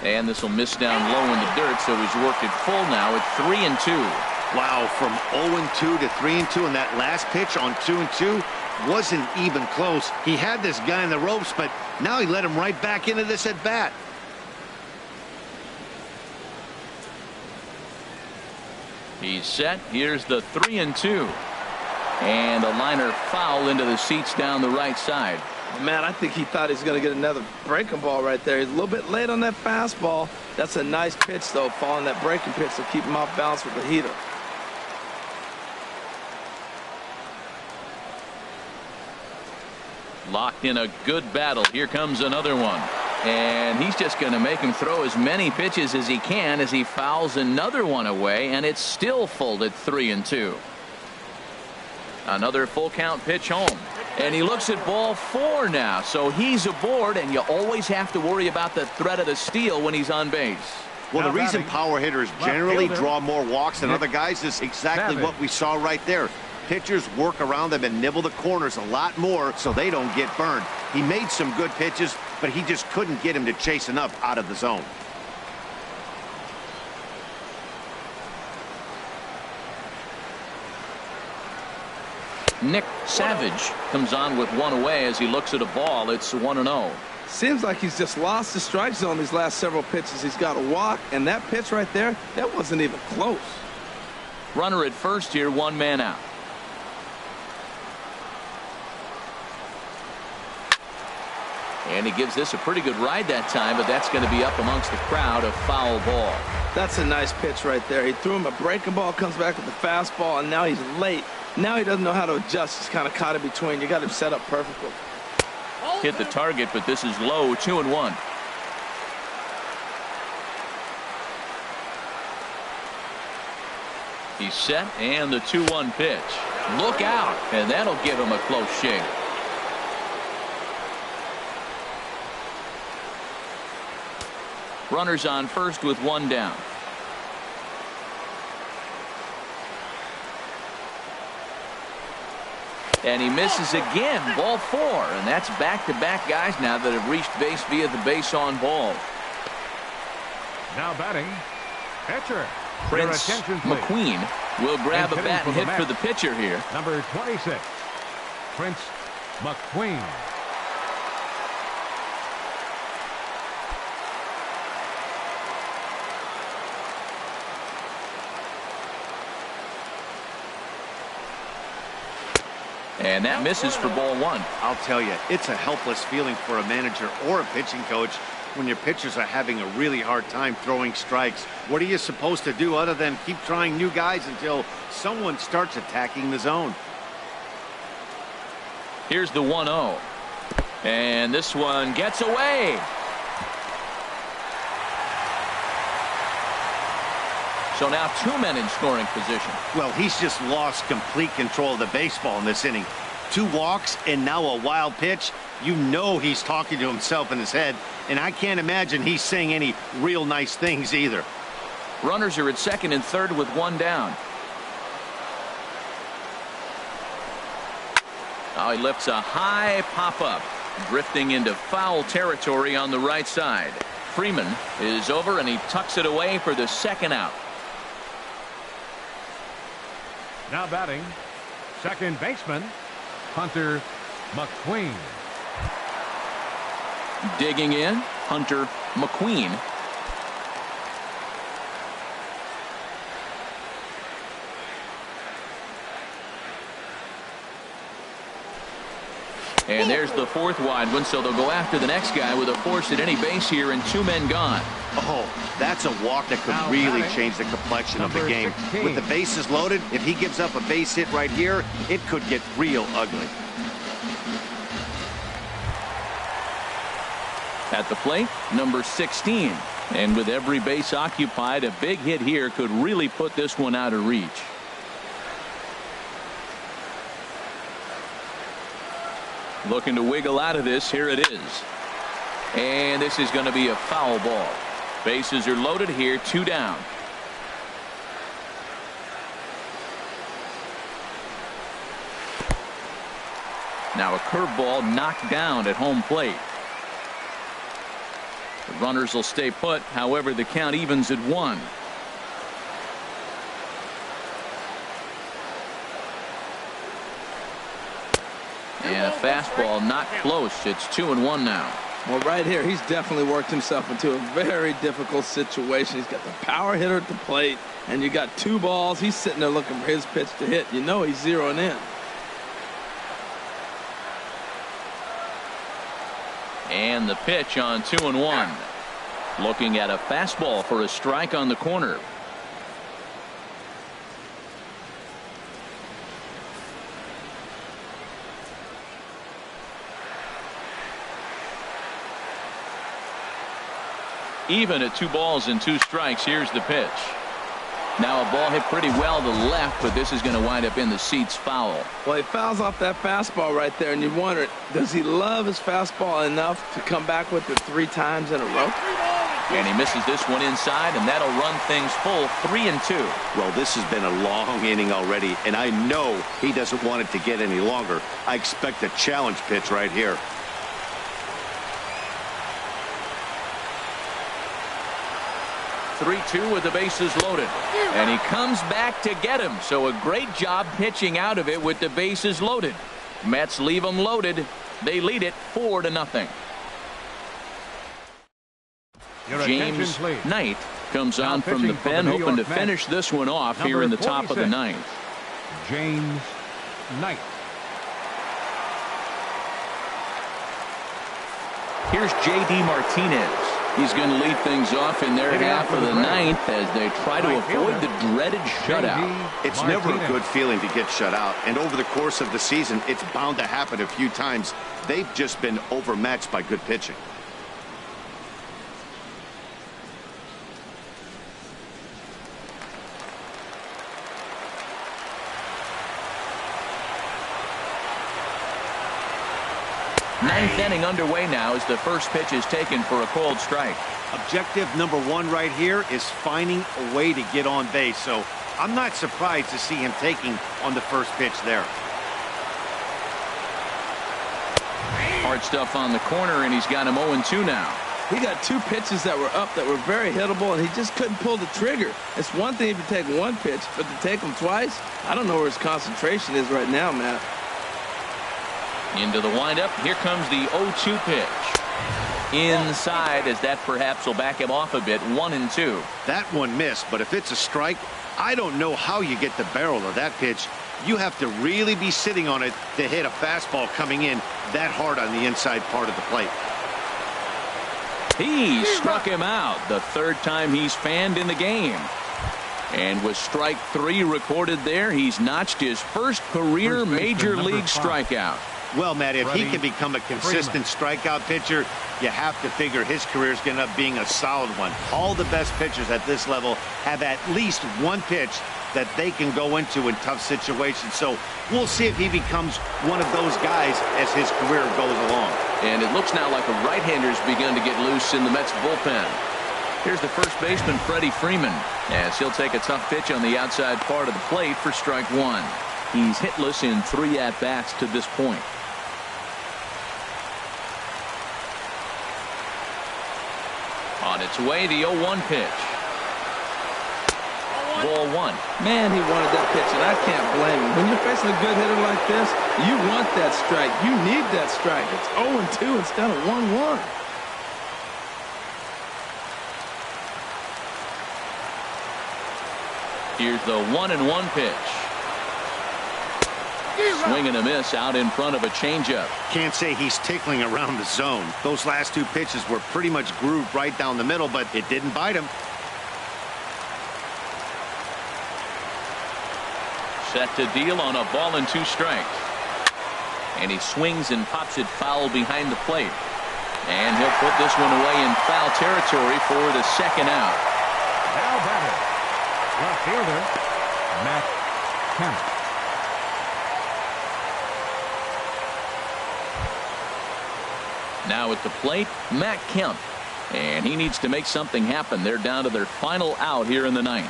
And this will miss down low in the dirt, so he's worked it full now at 3-2. Wow, from 0-2 to 3-2, and that last pitch on 2-2 wasn't even close. He had this guy in the ropes, but now he let him right back into this at bat. He's set. Here's the 3-2. And a liner foul into the seats down the right side. Man, I think he thought he was going to get another breaking ball right there. He's a little bit late on that fastball. That's a nice pitch, though, following that breaking pitch to keep him off balance with the heater. Locked in a good battle. Here comes another one. And he's just going to make him throw as many pitches as he can as he fouls another one away, and it's still full at 3-2. Another full count pitch home. And he looks at ball 4 now. So he's aboard, and you always have to worry about the threat of the steal when he's on base. Well, the reason power hitters generally draw more walks than other guys is exactly what we saw right there. Pitchers work around them and nibble the corners a lot more so they don't get burned. He made some good pitches, but he just couldn't get him to chase enough out of the zone. Nick Savage comes on with one away as he looks at a ball. It's 1-0. Seems like he's just lost the strike zone these last several pitches. He's got a walk, and that pitch right there, that wasn't even close. Runner at first here, 1 man out. And he gives this a pretty good ride that time, but that's going to be up amongst the crowd. A foul ball. That's a nice pitch right there. He threw him a breaking ball, comes back with the fastball, and now he's late. Now he doesn't know how to adjust. He's kind of caught in between. You got him set up perfectly. Hit the target, but this is low. 2-1. He's set, and the 2-1 pitch. Look out, and that'll give him a close shave. Runners on first with 1 down. And he misses again. Ball 4. And that's back-to-back guys now that have reached base via the base on ball. Now batting, pitcher. Prince McQueen will grab a bat and hit for the pitcher here. Number 26, Prince McQueen. And that misses for ball 1. I'll tell you, it's a helpless feeling for a manager or a pitching coach when your pitchers are having a really hard time throwing strikes. What are you supposed to do other than keep trying new guys until someone starts attacking the zone? Here's the 1-0. And this one gets away. So now 2 men in scoring position. Well, he's just lost complete control of the baseball in this inning. 2 walks and now a wild pitch. You know he's talking to himself in his head, and I can't imagine he's saying any real nice things either. Runners are at second and third with 1 down. Now he lifts a high pop-up, drifting into foul territory on the right side. Freeman is over, and he tucks it away for the 2nd out. Now batting, second baseman, Hunter McQueen. Digging in, Hunter McQueen. And there's the 4th wide one, so they'll go after the next guy with a force at any base here and 2 men gone. Oh, that's a walk that could really change the complexion of the game. With the bases loaded, if he gives up a base hit right here, it could get real ugly. At the plate, number 16. And with every base occupied, a big hit here could really put this one out of reach. Looking to wiggle out of this. Here it is. And this is going to be a foul ball. Bases are loaded here. 2 down. Now a curveball knocked down at home plate. The runners will stay put. However, the count evens at 1. And a fastball not close. It's 2-1 now. Well, right here, he's definitely worked himself into a very difficult situation. He's got the power hitter at the plate, and you got 2 balls. He's sitting there looking for his pitch to hit. You know he's zeroing in. And the pitch on 2-1. Looking at a fastball for a strike on the corner. Even at 2 balls and 2 strikes. Here's the pitch. Now a ball hit pretty well to the left, but this is going to wind up in the seats foul. Well, he fouls off that fastball right there, and you wonder, does he love his fastball enough to come back with it 3 times in a row? And he misses this one inside, and that'll run things full 3-2. Well, this has been a long inning already, and I know he doesn't want it to get any longer. I expect a challenge pitch right here. 3-2 with the bases loaded. And he comes back to get him. So a great job pitching out of it with the bases loaded. Mets leave them loaded. They lead it 4-0. James Knight comes on from the pen, hoping to finish this one off here in the top of the 9th. James Knight. Here's J.D. Martinez. He's going to lead things off in their half of the 9th as they try to avoid the dreaded shutout. It's never a good feeling to get shut out, and over the course of the season, it's bound to happen a few times. They've just been overmatched by good pitching. Ninth inning underway now as the first pitch is taken for a cold strike. Objective number 1 right here is finding a way to get on base. So I'm not surprised to see him taking on the first pitch there. Hard stuff on the corner, and he's got him 0-2 now. He got 2 pitches that were up that were very hittable, and he just couldn't pull the trigger. It's one thing if you take 1 pitch, but to take them twice, I don't know where his concentration is right now, Matt. Into the windup. Here comes the 0-2 pitch. Inside, as that perhaps will back him off a bit. 1-2. That one missed, but if it's a strike, I don't know how you get the barrel of that pitch. You have to really be sitting on it to hit a fastball coming in that hard on the inside part of the plate. He struck him out the 3rd time he's fanned in the game. And with strike 3 recorded there, he's notched his first career major league strikeout. Well, Matt, if he can become a consistent strikeout pitcher, you have to figure his career is going to end up being a solid one. All the best pitchers at this level have at least 1 pitch that they can go into in tough situations. So we'll see if he becomes one of those guys as his career goes along. And it looks now like a right-hander's begun to get loose in the Mets bullpen. Here's the first baseman, Freddie Freeman, as he'll take a tough pitch on the outside part of the plate for strike 1. He's hitless in 3 at-bats to this point. On its way, the 0-1 pitch. Ball 1. Man, he wanted that pitch, and I can't blame him. When you're facing a good hitter like this, you want that strike. You need that strike. It's 0-2 instead of 1-1. Here's the 1-1 pitch. Swing and a miss out in front of a changeup. Can't say he's tickling around the zone. Those last 2 pitches were pretty much grooved right down the middle, but it didn't bite him. Set to deal on a ball and 2 strikes. And he swings and pops it foul behind the plate. And he'll put this one away in foul territory for the 2nd out. Now batter, left fielder, Matt Kemp. Now at the plate, Matt Kemp. And he needs to make something happen. They're down to their final out here in the 9th.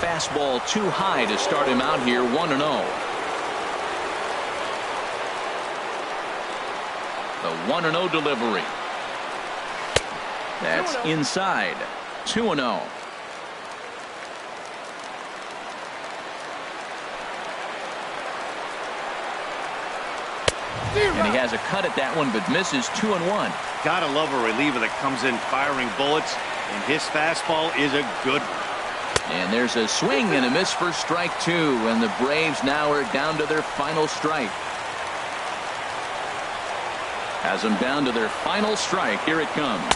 Fastball too high to start him out here, 1-0. The 1-0 delivery. That's inside. 2-0. And he has a cut at that one, but misses. 2-1. Gotta love a reliever that comes in firing bullets, and his fastball is a good one. And there's a swing and a miss for strike 2, and the Braves now are down to their final strike. Has them down to their final strike. Here it comes.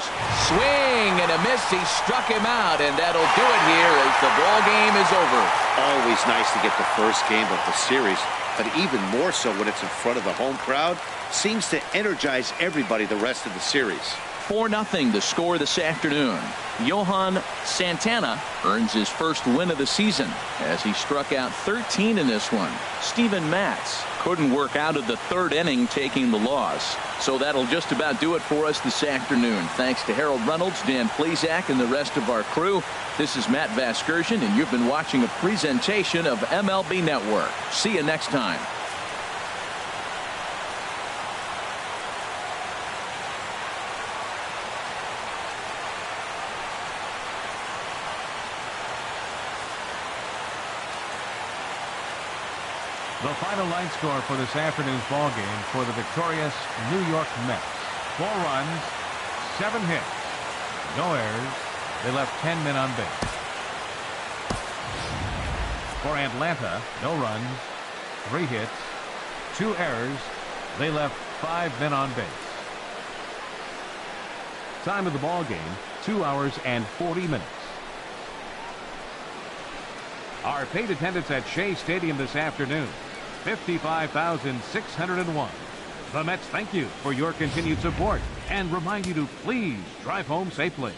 Swing and a miss. He struck him out, and that'll do it here as the ball game is over. Always nice to get the first game of the series but even more so when it's in front of the home crowd, seems to energize everybody the rest of the series. 4-0 the score this afternoon. Johan Santana earns his first win of the season as he struck out 13 in this one. Steven Matz couldn't work out of the third inning, taking the loss. So that'll just about do it for us this afternoon. Thanks to Harold Reynolds, Dan Plesac, and the rest of our crew. This is Matt Vasgersian, and you've been watching a presentation of MLB Network. See you next time. The final line score for this afternoon's ball game for the victorious New York Mets. 4 runs, 7 hits, no errors. They left 10 men on base. For Atlanta, no runs, 3 hits, 2 errors. They left 5 men on base. Time of the ball game, 2 hours and 40 minutes. Our paid attendance at Shea Stadium this afternoon, 55,601. The Mets thank you for your continued support and remind you to please drive home safely.